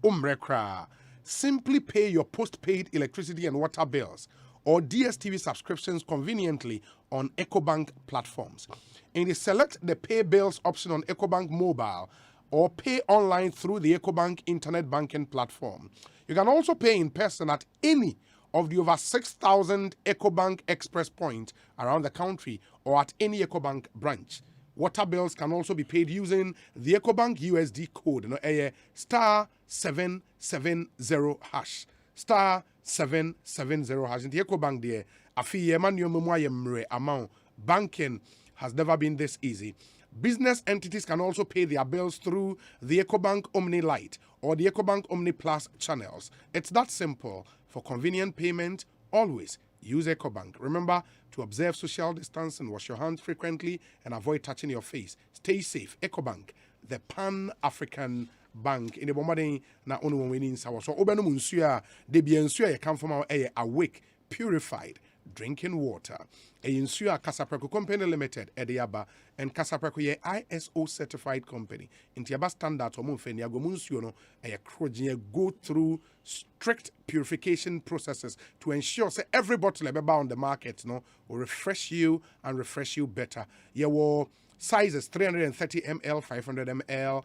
Umrekra. Simply pay your postpaid electricity and water bills or DSTV subscriptions conveniently on EcoBank platforms. And you select the pay bills option on EcoBank mobile or pay online through the EcoBank internet banking platform. You can also pay in person at any of the over 6,000 EcoBank Express points around the country or at any EcoBank branch. Water bills can also be paid using the EcoBank USD code, star 770 hash. Star 770 hash. In the EcoBank there, amount banking has never been this easy. Business entities can also pay their bills through the EcoBank Omni Lite or the EcoBank Omni Plus channels. It's that simple. For convenient payment, always use EcoBank. Remember to observe social distance and wash your hands frequently and avoid touching your face. Stay safe. EcoBank, the Pan-African Bank. In the bombarding, na only one winning sour. So, Obenu Munsuya, de Biensua, come from our awake, purified drinking water. A Insua Casapreco Company Limited, Ediaba, and Casapreco ye ISO certified company. In Tiaba standards, or Munfenia Gomunsuno, a crojin go through strict purification processes to ensure say every bottle ever on the market will refresh you and refresh you better. Your sizes 330 ml, 500 ml,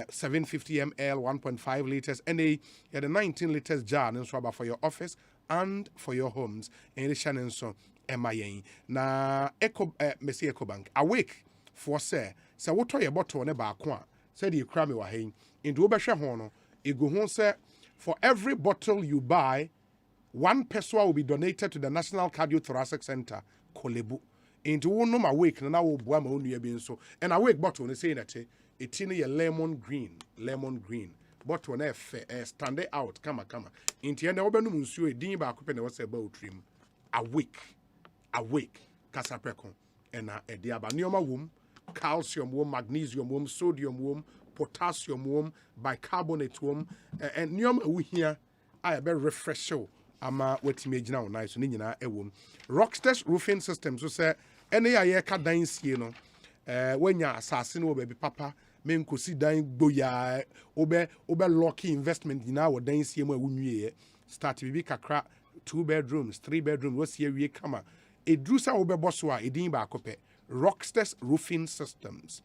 750 ml, 1.5 liters, and the 19 liters jar and swabber for your office and for your homes. And the Shannon so MIA. Na Messi EcoBank awake for say what your bottle on a bakwa said you cram your hay into Obesha Hono. It go home say for every bottle you buy, one peso will be donated to the National Cardiothoracic Center, Kolebu. Into one no awake and now will only being so. And awake bottle and say that it's in a lemon green. Bottle on stand out, come. Into an open monsieur, Dimba Copen was about trim. Awake, Casapreco, and a diabanioma womb, calcium womb, magnesium womb, sodium womb, potassium womb, bicarbonate womb, and neoma we here. I better refresh show. Ama what image now nice nina a womb. Rockstars roofing systems so say any aye ka dan sie no when ya assassin will baby papa men ko si dan boya obe lucky investment nyina wo dan sie mu a wunwie start bibi kakra 2 bedrooms 3 bedrooms wo sie wie kama edrusa obe boso a edin ba akopɛ Rockstars roofing systems.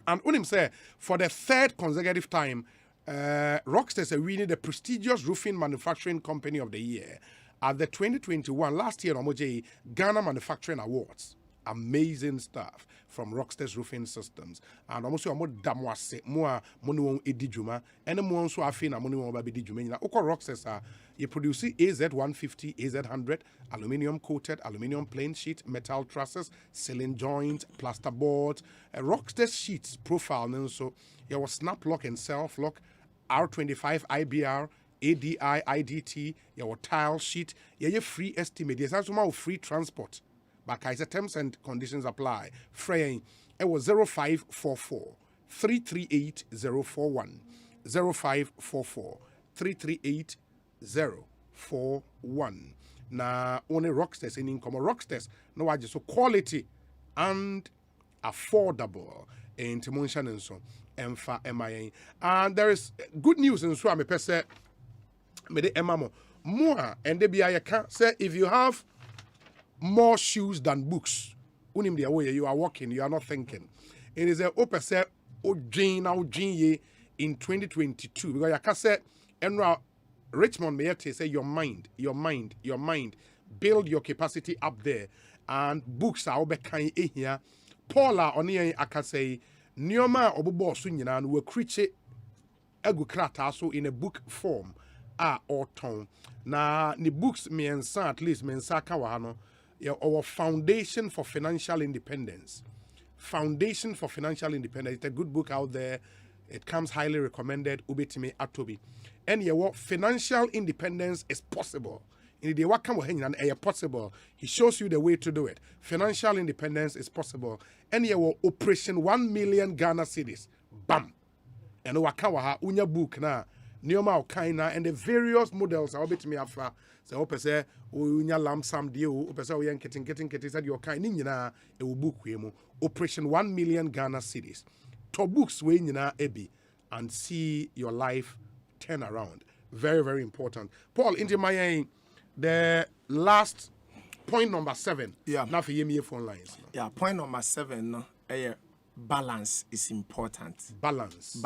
And unim say for the third consecutive time Rockstars are winning the prestigious roofing manufacturing company of the year at the 2021 last year Omoje Ghana Manufacturing Awards. Amazing stuff from Rockstars Roofing Systems. And almost more damwase more money edijuma and more so afina money won baby dijuma. Oko Rockstars you produce AZ150, AZ100, aluminium coated, aluminium plain sheet, metal trusses, ceiling joints, plasterboard, Rockstars sheets profile so your snap lock and self lock R25 IBR, ADI, IDT, your tile sheet, your free estimate. There's also free transport. But Kaiser terms and conditions apply. Fraying, it was 0544 338 041. 0544 338 041. Now, only Rockstars in income. Rockstars, no, I just so quality and affordable in Timonshan and so. MIA. And there is good news in Swami Pese Mede Emamo. More and they can say if you have more shoes than books, unim the way you are walking, you are not thinking. It is a opese Ojin in 2022 because I can say Enra Richmond Mayete say your mind. Build your capacity up there. And books are obekan here. Paula on here I can say Nioma obobo so nyina no wakriche egu krata so in a book form or tone. Na the books mensa at least mensa ka wa no our Foundation for Financial Independence. Foundation for Financial Independence. It's a good book out there. It comes highly recommended. Ubetime Atobi. And your financial independence is possible. In the what come and possible. He shows you the way to do it. Financial independence is possible. And you will operation 1 million Ghana cedis. Bam. And wakawa unya book na neoma okaina and the various models are bit me afa. So ope say unya lam sam deal ope say uyan getting said your kind nyina e wo book we mu. Operation 1 million Ghana cedis. To books we nyina ebi and see your life turn around. Very, very important. Paul, into my the last point number 7. Yeah. Now for your phone lines. Yeah, point number 7 no, balance is important. Balance.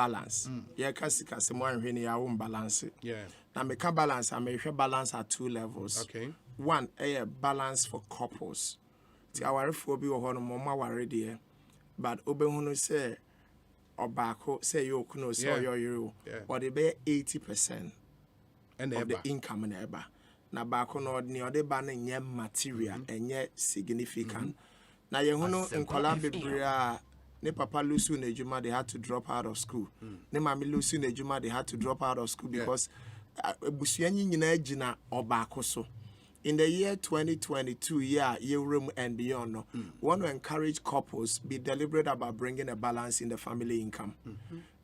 Yeah, kasi mo anhwe ya wo balance. Yeah. Na me ka balance, I may balance at 2 levels. Okay. One, balance for couples. Ti awarefo bi wo ho no mo ma ware de. But obehunu say obako say you kuno say you or they be 80% and of the income na eba. Na bako no ni ode ba na nye material enye significant. Na ye hunu nkola bebre ne papa lusu na ejuma they had to drop out of school. Ne mami lusu na ejuma they had to drop out of school because ebusuanyi nyina agina obako so. In the year 2022, year and beyond, no, we want to encourage couples be deliberate about bringing a balance in the family income.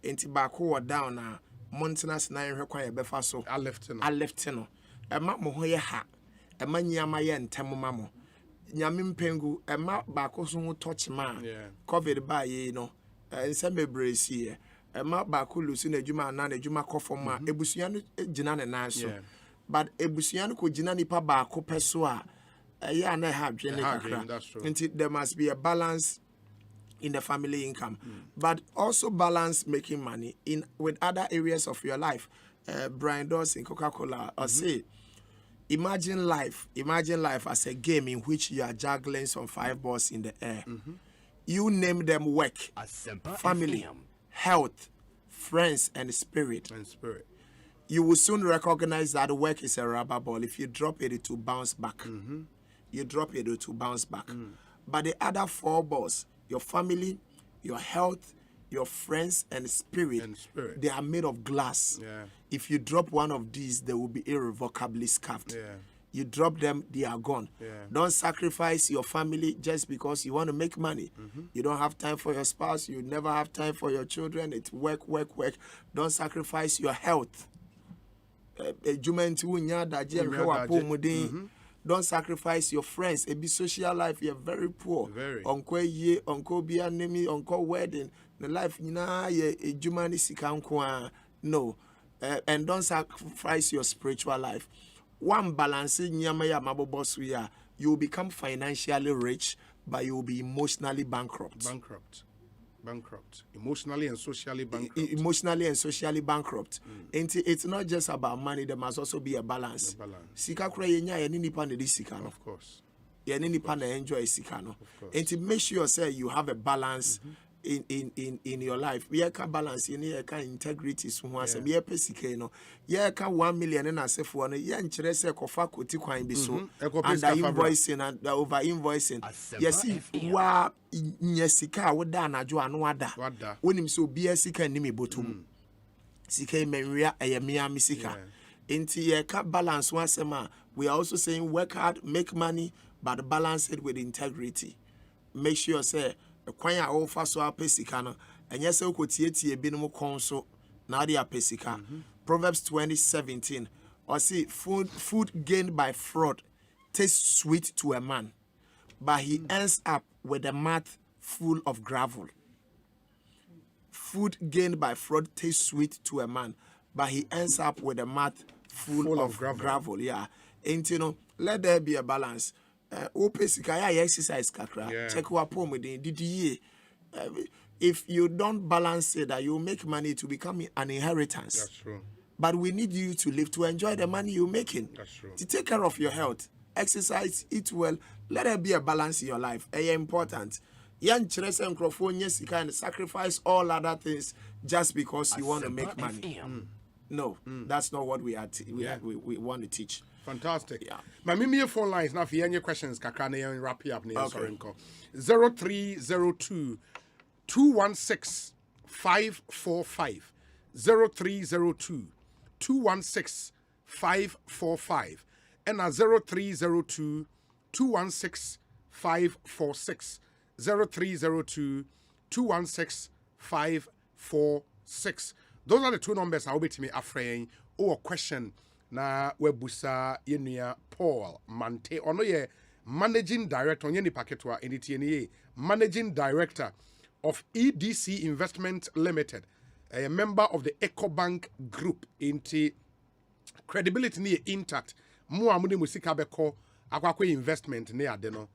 Enti bako or down na mountainous na require befa so. I left no. Ema mo ho ye ha. Ema nyama ye ntemu mamo. Nyame mpengu ema bako so ho touch ma. COVID ba ye no. Nse bebre si ye. Ema bako lusu na adwuma na adwuma kofo ma ebusua no gina ne nan so. But ebusiano ko jina nipa ba ko peso a na ha dwene kakra. Nti there must be a balance in the family income. But also balance making money in with other areas of your life. Brian Dawson Coca-Cola or say imagine life as a game in which you are juggling some 5 balls in the air. You name them work, family, health, friends and spirit. You will soon recognize that work is a rubber ball. If you drop it, it will bounce back. You drop it, it will bounce back. But the other 4 balls, your family, your health, your friends, and spirit, they are made of glass. If you drop one of these, they will be irrevocably scuffed. You drop them, they are gone. Don't sacrifice your family just because you want to make money. You don't have time for your spouse. You never have time for your children. It's work. Don't sacrifice your health. Don't sacrifice your friends. It be social life. You're very poor. Uncle ye, uncle be enemy, uncle wedding. The life ye no. And don't sacrifice your spiritual life. One balancing you will become financially rich, but you will be emotionally bankrupt. Emotionally and socially bankrupt. And it's not just about money, there must also be a balance. Sika kura yenya ye nipa na di sika no. Of course. Ye nipa na enjoy sika no. And to make sure you have a balance in your life. We can balance in here can integrity so one say me pesike no. Ye can 1 million na asefo no ye nkyere se kofa koti kwan bi so. And invoicing and over invoicing. Yes, wa nyesika wo da anajo anu ada. Wonim so bia sika nimi botum. Sika menwia eyemia misika. Enti ye can balance one sema. We are also saying work hard, make money, but balance it with integrity. Make sure say kwanya ofa so apesika no enye se okotietie binom konso na ade apesika. Proverbs 20:17 or see food gained by fraud tastes sweet to a man, but he ends up with a mouth full of gravel. Food gained by fraud tastes sweet to a man, but he ends up with a mouth full of gravel. And let there be a balance. Exercise kakra. Check what poem within DDE. If you don't balance it, that you make money to become an inheritance. That's true. But we need you to live to enjoy the money you're making. That's true. To take care of your health, exercise, eat well. Let there be a balance in your life. Important. Young children and microphones, you can sacrifice all other things just because you want to make money. No, that's not what we want to teach. Fantastic. My mimi phone lines now for any questions kakra na wrap up na sorry nko. 0302 216 545 0302 216 545. and 0302 216 546. 0302 216 546. Those are the two numbers I will be to me afraid or question na webusa yenua Paul Mante ono ye managing director nyeni paketwa NTNA managing director of EDC Investment Limited, a member of the EcoBank Group. Into credibility ni intact mu amudi musika beko akwakwe investment ne ade no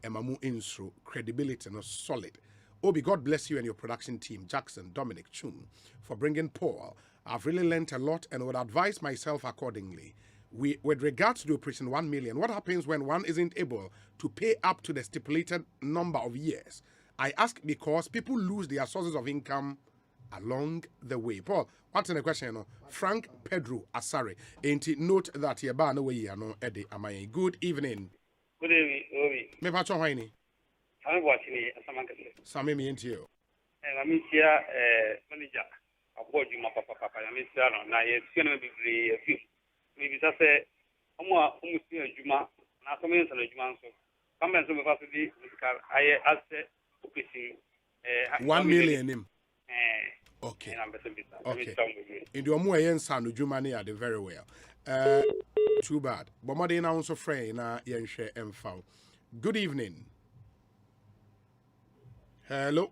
emamu insro credibility no solid. Obi, God bless you and your production team, Jackson, Dominic, Chum, for bringing Paul. I've really learned a lot and would advise myself accordingly. With regards to Operation 1 million, what happens when one isn't able to pay up to the stipulated number of years? I ask because people lose their sources of income along the way. Paul, what's the question? No? Frank Pedro Asare. Note that you're no way, no, Eddie. Am I good evening? Good evening, Obi. Me pacho haini. I'm watching me. Same me into you. And I'm here, manager. Aboard you, my papa. I'm here now. Yes, you know, maybe that's a almost a Juma. Now, some years on a Juma. So, come and some of us today. I asked the 1 million him. Okay. Okay. In the Omu Ayen Sanu Jumani are very well. Too bad. But more than also frame na yenshe emfao. Good evening. Hello.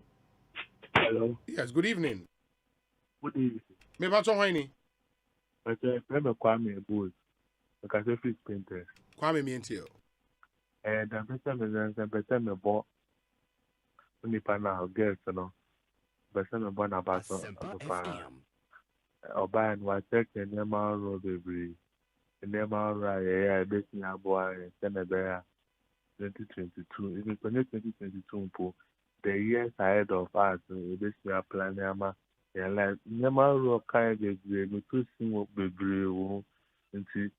Hello. Yes, good evening. Good evening. Me pacho haini. But remember Kwame Bulls. Because if it's painted. Kwame me into you. And the better me bought. Only pana girls, you know. But some born about Oba and what check and Nema road every Nema Raya, basically a boy and Senator 2022. Even 2022, the years ahead of us, basically a plan Nema, and like Nema road kind of we to sing what be brave into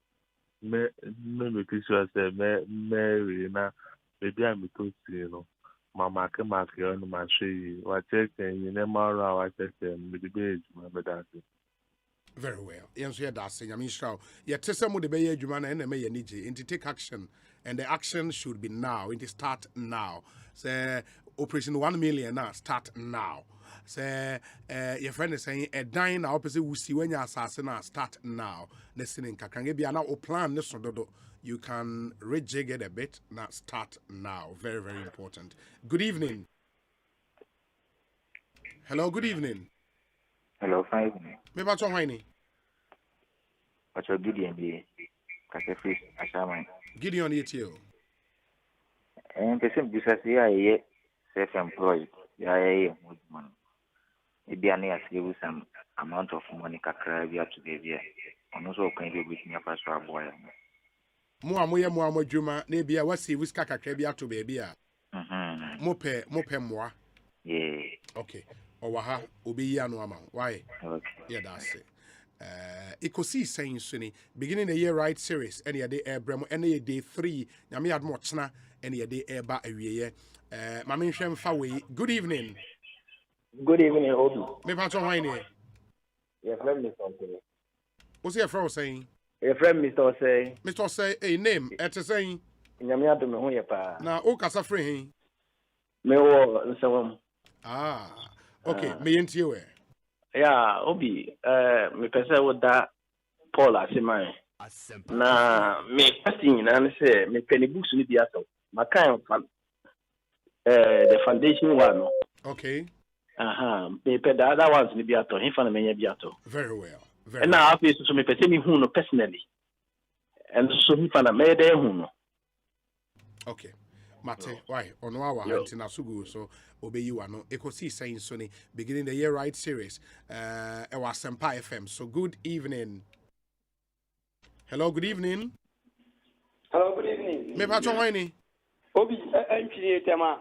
maybe Christmas, Mary, now, maybe I'm to see, you know. Mama ke mark on my tree. What check and you never what check and with the beige, my brother. Very well. Yes, yeah, that's it. I mean, sure. Yeah, Tessamo de Bay Jumana and May Niji, and to take action. And the action should be now. It start now. Say Operation 1 million now. Start now. Say your friend is saying a dine opposite we see when you're assassin start now. Listening can be an plan this do. You can rejig it a bit. Now start now. Very, very important. Good evening. Hello, good evening. Hello, fine. Me ba chon hwani? What's your Gideon be? Cafe Ashaman. Gideon Yetio. And the same business here, self-employed. Yeah, money. Maybe I need to give some amount of money kakra bi to the year. And also can be with me first boy. Mo amoye mo amadwuma na bia wasi wiska kakra bi ato ba bia. Mo pe moa. Yeah. Okay. Owaha obeyi anu ama. Why? Okay. Yeah, that's it. Ikosi saying suni beginning the year right series any day airbrem any day 3 nyame ad mo chena any day airba awieye. Mame nhwem fa we. Good evening. Good evening, Obi. Me pa chon hwan ni? Your friend Mr. Osei. What's your friend saying? Your friend Mr. Osei. Mr. Osei, a name at saying Nyame adom ho ye pa. na o kasa free hin. Me wo nsewam. Ah. Okay, me yentie we. Yeah, Obi, me pese wo da Paul Aseman. Na me question na say me penny books ni bi aso. Makan the foundation one. Okay. Me pe the other ones ni bi ato. He fa na me bi ato. Very well. Very And now after so me pese me hu no personally. And so me fa na me dey hu no. Okay. Mate, why? Ono awa hantina sugu so obeyi wano. Ekosi saying Sony beginning the year right series. Ewa Sempa FM. So good evening. Hello, good evening. Hello, good evening. Me pa chon ni? Obi entry tema.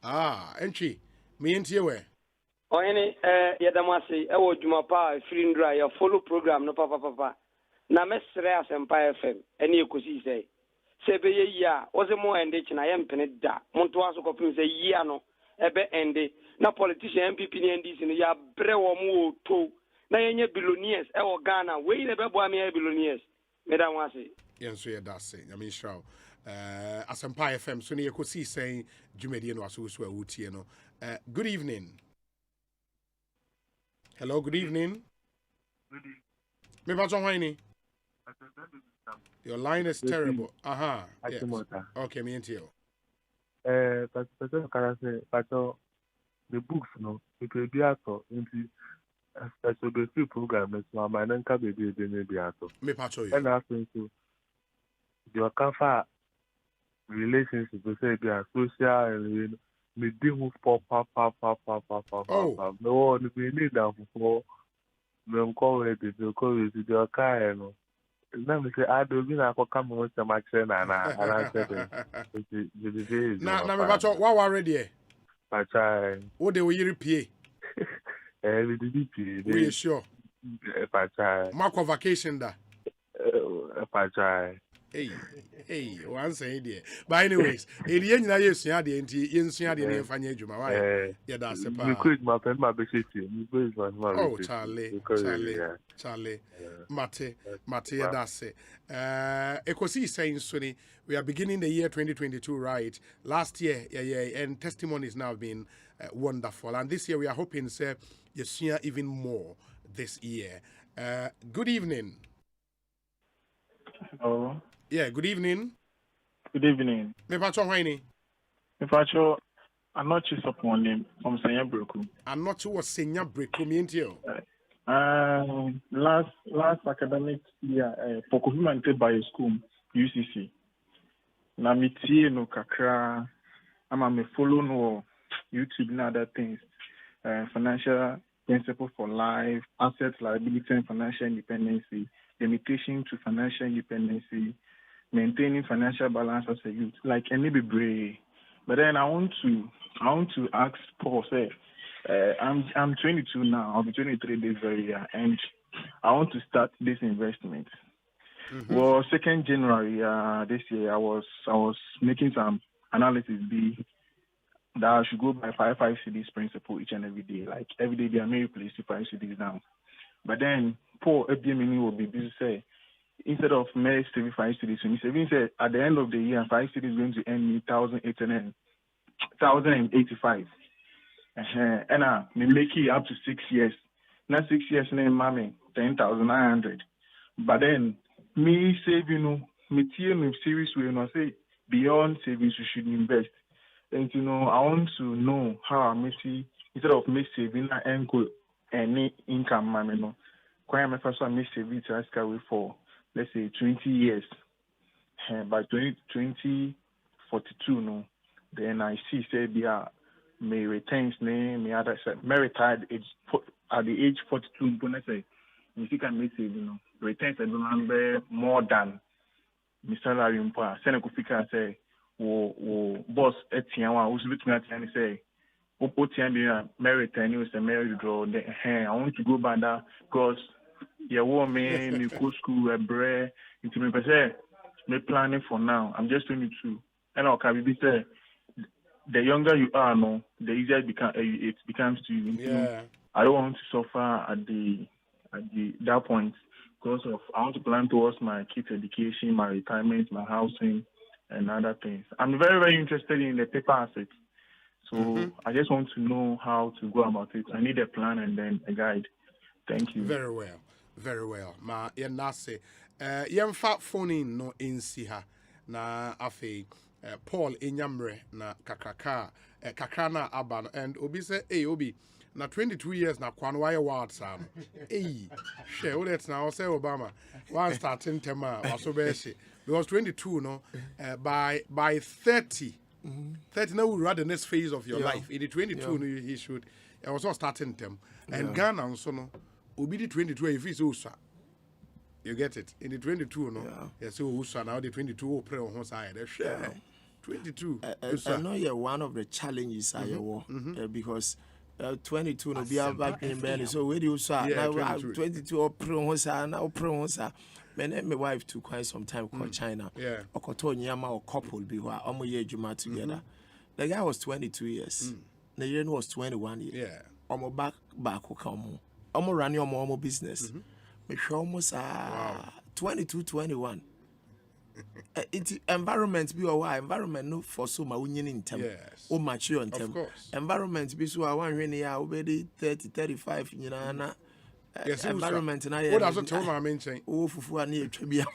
Ah, entry. Me entie we. O ene yedamase e wo djuma pa free ndra ya follow program no papa. Na mesre Asempa FM. Ene ekosi say. Sebe ye ya oze mo ende china ye mpene da monto aso kopim se yia no ebe ende na politician MPP ni NDC no ya bre wo mo to na yenye billionaires e wo Ghana we ile be bo am ye billionaires me da wase Yenso ye that's it. I mean, sure. Asempa FM, so you could see saying Jumedi no aso so wutie no. Good evening. Hello, good evening. Me ba so hwan. Your line is terrible. Aha. Yes. Okay, me and you. But the books, no, it will be also into a free program. So my name can be also. Me patcho you. And I think to your comfort relationship, we say they are social and we deal pop. No one we need that for them call it the call it your car, no. Let me say, I do not come with the machine and I said, na me patcho wa already. Pachai. What they will repay? We sure. Pachai. Mark of vacation da. Pachai. Hey, one say there. But anyways, the end na yes ya de nti yensu de na yefanya adwuma why. Yeah, that's a pa. Could my pen my bishop. Oh, Charlie. Mate, that's it. Ekosi saying Sunny, we are beginning the year 2022 right. Last year, and testimonies now have been wonderful. And this year we are hoping say you see even more this year. Good evening. Oh. Yeah, good evening. Good evening. Me pacho hwaini? Me pacho I'm not just upon name from Senya Breku. I'm not sure what Senya Breku means to you. Last academic year, for Kofi Mante by school, UCC. Na me tie no kakra, ama me follow no YouTube and other things. Financial principle for life, asset liability and financial independency, limitation to financial independency, maintaining financial balance as a youth, like any brave. But then I want to ask Paul, say, I'm 22 now, I'll be 23 this very year, and I want to start this investment. Mm-hmm. Well, 2nd January this year, I was making some analysis that I should go by 5 CDs principle each and every day. Like every day, they are made place to 5 CDs down. But then Paul FDMini will be busy say, instead of me saving 5 CDs, he said at the end of the year, 5 CDs is going to earn me 1,085. And I make it up to 6 years. Now 6 years, name mommy 10,900. But then me saving, me serious way, say beyond savings, you should invest. And I want to know how I may see instead of me saving and go any income, mommy no. Quite my first one me saving to ask away for let's say 20 years. By 2042 no, then I see say may returns name me other say may retired at the age 42 when I say you see can make saving returns and number more than my salary impa send ko fika say wo boss etian wa wo bit me atian say wo potian bi may return you say may withdraw the I want to go back that because yeah me go school bre into me say me planning for now. I'm just 22 and okay be say the younger you are no the easier it becomes to you. Yeah. I don't want to suffer at that point because of I want to plan towards my kids' education, my retirement, my housing, and other things. I'm very, very interested in the paper assets. So I just want to know how to go about it. I need a plan and then a guide. Thank you. Very well. Very well. Ma yenase yemfa phone no insiha na afi Paul Enyamre na kakaka kakana aban and obi say obi na 22 years na kwan why ward sam share what that's now say Obama one starting tema also be because 22 no by 30 30 now will rather the next phase of your life in the 22 no, he should also starting term and Ghana also no obi the 22 if it's also you get it in the 22 no yes so now the 22 pray on side share 22 I know you're one of the challenges because 22 no be about in so where you saw now 22 or pro now pro my wife took quite some time called China Okoto or couple be who are year juma together. The guy was 22 years the year was 21 years back who come run your business make sure almost 22 21 It environment be or environment no for so ma winning in term. Yes. O mature on term. Of course. Environment be so one when ya obedi 30, 35, you know, na Yes, environment na ya. What does it tell my mention? Oh, fufu ani etwa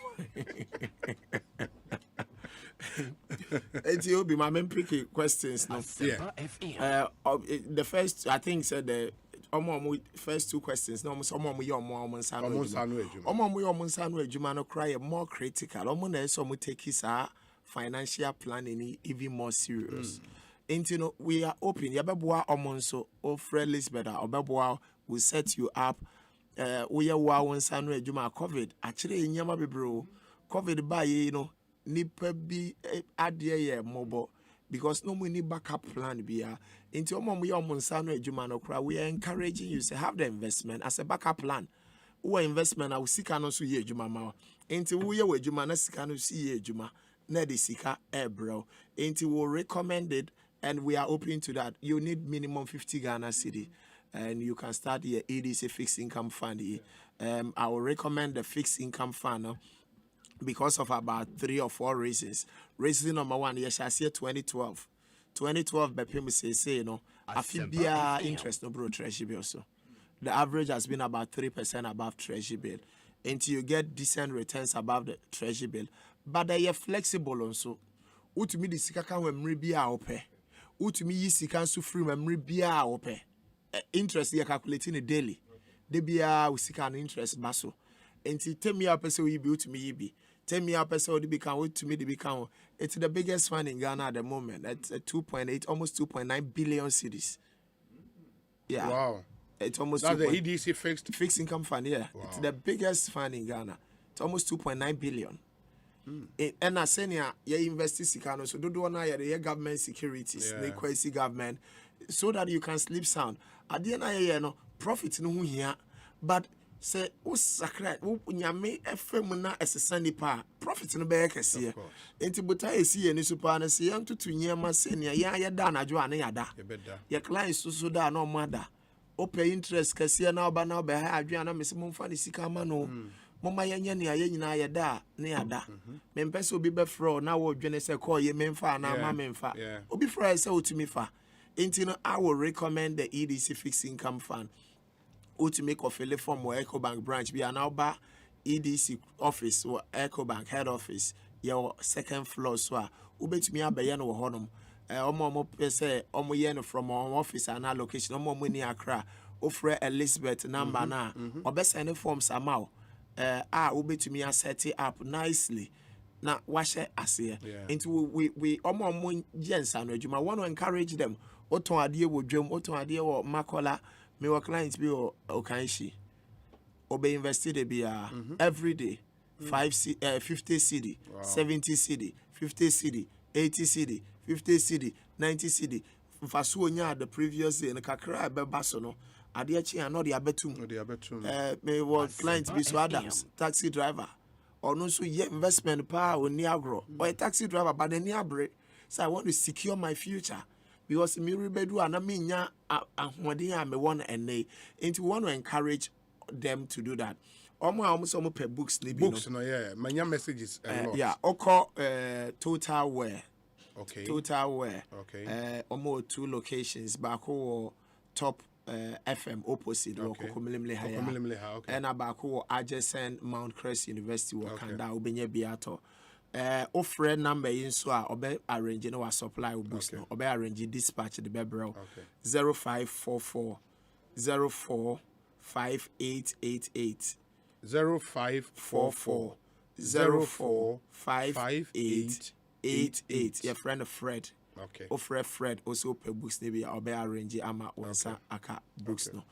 It will be my main picky questions now. Yeah. The first, I think, said the first two questions. No, some of you are more more critical. Some take his financial planning even more serious. And you know, we are open. Yababwa omonso offer Elizabeth or will set you up. We are one sanu ejuma COVID. Actually, in Yama bro, COVID by you know. Nipa be adie ye mobile because no money backup plan be into we are monsano ejuma no kra. We are encouraging you to have the investment as a backup plan. Who investment I will seek no so ye juma ma into we are juma na sika no see ye juma na de sika bro into we recommend it and we are open to that. You need minimum 50 Ghana cedi and you can start your EDC fixed income fund. I will recommend the fixed income fund. Because of about 3 or 4 reasons. Reason number 1, yes, I see 2012. 2012, by people say, you know, I feel be interest no bro treasury bill. So the average has been about 3% above treasury bill. Until you get decent returns above the treasury bill. But they are flexible also. Utumi the sika can when be a ope. Utumi yi sika so free when be a ope. Interest you calculating it daily. They be a sika an interest baso. Until 10 me up so you be to me be. 10 me up so they become to me they become. It's the biggest fund in Ghana at the moment. It's 2.8, almost 2.9 billion cedis. Yeah. Wow. It's almost that's the EDC fixed income fund. Yeah. Wow. It's the biggest fund in Ghana. It's almost 2.9 billion. And as senior, you invest in Sikano, so do one your government securities, the quasi government, so that you can sleep sound. At the end of the year, no profits no here, but say o sacred o nyame efem na esesa nipa profit no be kese enti buta esi eni super na se yam tutu nyema senia ya da na jo ane yada ye clients so da na omada o pay interest kese na oba na oba ha adwa na mese momfa ne sika ma no moma yenya ne aye nyina ya da ne yada me mpese obi be fro na wo dwene se call ye memfa na ma memfa obi fro se otumi fa enti no I will recommend the EDC fixed income fund to make a fill form or EcoBank branch. We are now by EDC office or EcoBank head office. Your second floor, so ubet me a bayano honum. Omo say omo yen from our office and our location. Omo money Accra. Offer Elizabeth number na. Or best any form somehow. Ubet me a set it up nicely. Now wash it as here. Into we omo jens and you want to encourage them. Oton adie wo dwem, oton adie wo makola. Me work clients be okanshi obe invested be every day 50 cedi 70 cedi 50 cedi 80 cedi 50 cedi 90 cedi mfaso onya the previous day na kakra be baso no ade achi anọ de abetum me work clients be so Adams taxi driver or no so ye investment pa oni agro or a taxi driver but any abre so I want to secure my future. Because me rebedu anaminya ahwade me won ene into want to encourage them to do that. Almost per books ni books no manya messages oko total wear. Okay. Total wear. Okay. Almost 2 locations back top FM opposite or Kokomilimle High. Okay. And back adjacent Mount Crest University Wakanda ubenye biato. Offer number in so obe arrange no supply books no obe arrange dispatch the bebro 0544 04 5888 0544 04 5888 your friend Fred. Okay. Offer Fred also per books maybe obe arrange ama onsa aka books no.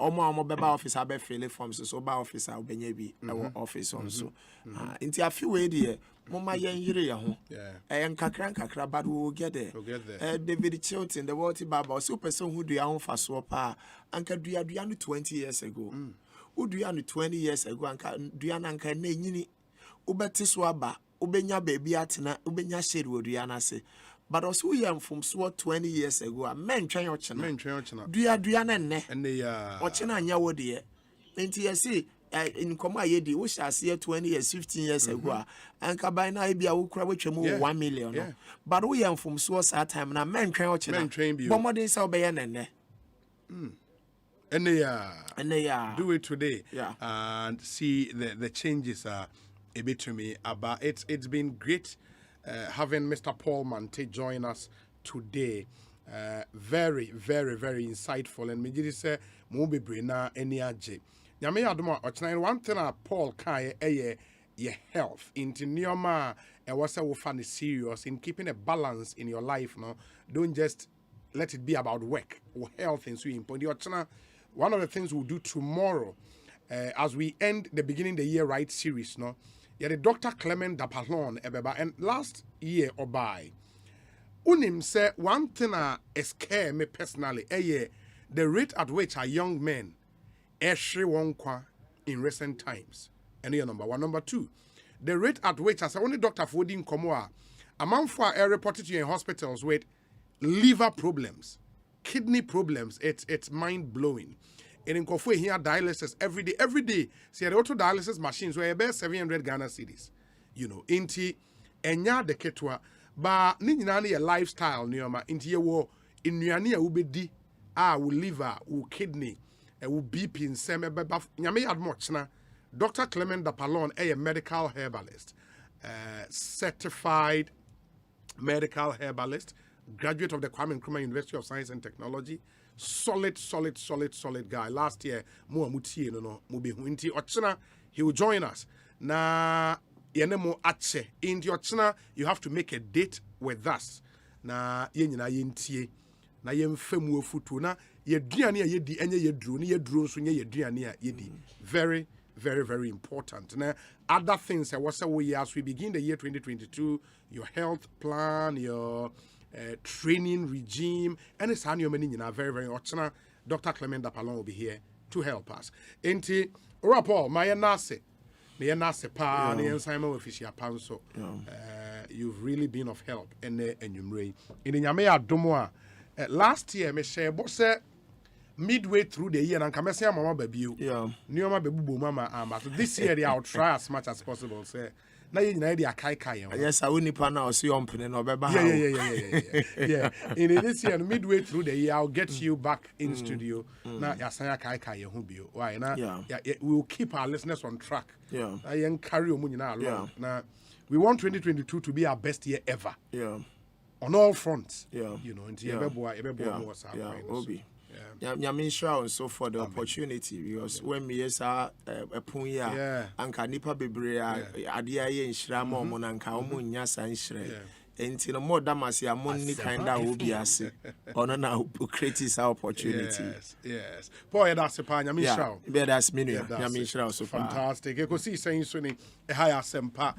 Omo beba office abe fill forms so ba office obenye bi office on so nti afi we de mama yen yire ya ho nkakra but we will get there. David Chilton the Walty Baba so person who do ya ho faso pa anka dua no 20 years ago udua no 20 years ago anka dua na anka na nyini ubeti so aba ubenya baby atena ubenya shade wo dua na se. But also we am from so 20 years ago a men twen ochena dua na nne and they ochena anya wo de enti yesi in Koma Yedi, we shall see 20 years, 15 years ago, and Kabina be a ukra which you move 1 million. Yeah. But we am from source at time, and men train watching. Men train you. But more than so be an And they do it today, Yeah. and see the changes are a bit to me about it. It's been great having Mr. Paul Mante join us today. Very, very, very insightful. And me just say, mo be brina any aje. Nyame adoma ochina one thing Paul kai your health into nioma and what's a funny serious in keeping a balance in your life. No, don't just let it be about work or health and so important. One of the things we'll do tomorrow, as we end the beginning of the year right series, no, yeah, the Dr. Clement Dapalon ebeba, and last year or by, unim say one thing scare me personally, the rate at which our young men one in recent times. And here number one, number two, the rate at which as only Dr. Fodin Komoa, amount for reported to you in hospitals with liver problems, kidney problems, it's mind blowing. And in Kofi here dialysis every day. See the auto dialysis machines were about 700 Ghana cedis. You know, inti enya de ketwa ba ni nyina na lifestyle nioma inti ye wo nnuane a wobedi wo liver, wo kidney, wo BP nsem ebe nyame admo chena. Dr. Clement Dapalon a medical herbalist, certified medical herbalist, graduate of the Kwame Nkrumah University of Science and Technology. Solid guy. Last year, he will join us. Na yenemo ache. In Ochina, you have to make a date with us. Na yenina yentie. Na yemfemu futu. Na yeduane yedi enye yedru. Ni yedru nso nye yeduane yedi. Very, very, very important. Now, other things as we begin the year 2022, your health plan, your training regime, and it's very, very important. Dr. Clement Dapalon will be here to help us. Enti, Paul, my nase pa, you've really been of help. And you in the Yamea Domoa, last year, me share boss midway through the year, and come say mama baby, Nioma baby mama. So this year, I'll try as much as possible. Say. Na you know dia kai. Yes, I will nipa now see on pen no beba. Yeah. In this year, midway through the year, I'll get you back in studio. Na yasanya kai hu bio. Why na? We will keep our listeners on track. Yeah. I carry omu nyina along. Na we want 2022 to be our best year ever. Yeah. On all fronts. Yeah. You know, into ebebo more sa. Obi. Yeah, I'm sure also for the opportunity because when me yes a punya anka nipa bebre ade aye nhira ma omo nanka omo nya san hire enti no more damasi amonni kinda obi ase ono na create this opportunity. Yes. Boy that's a pa nyame hira. Be that's me nyame hira so fantastic. You go see saying so ni e high asempa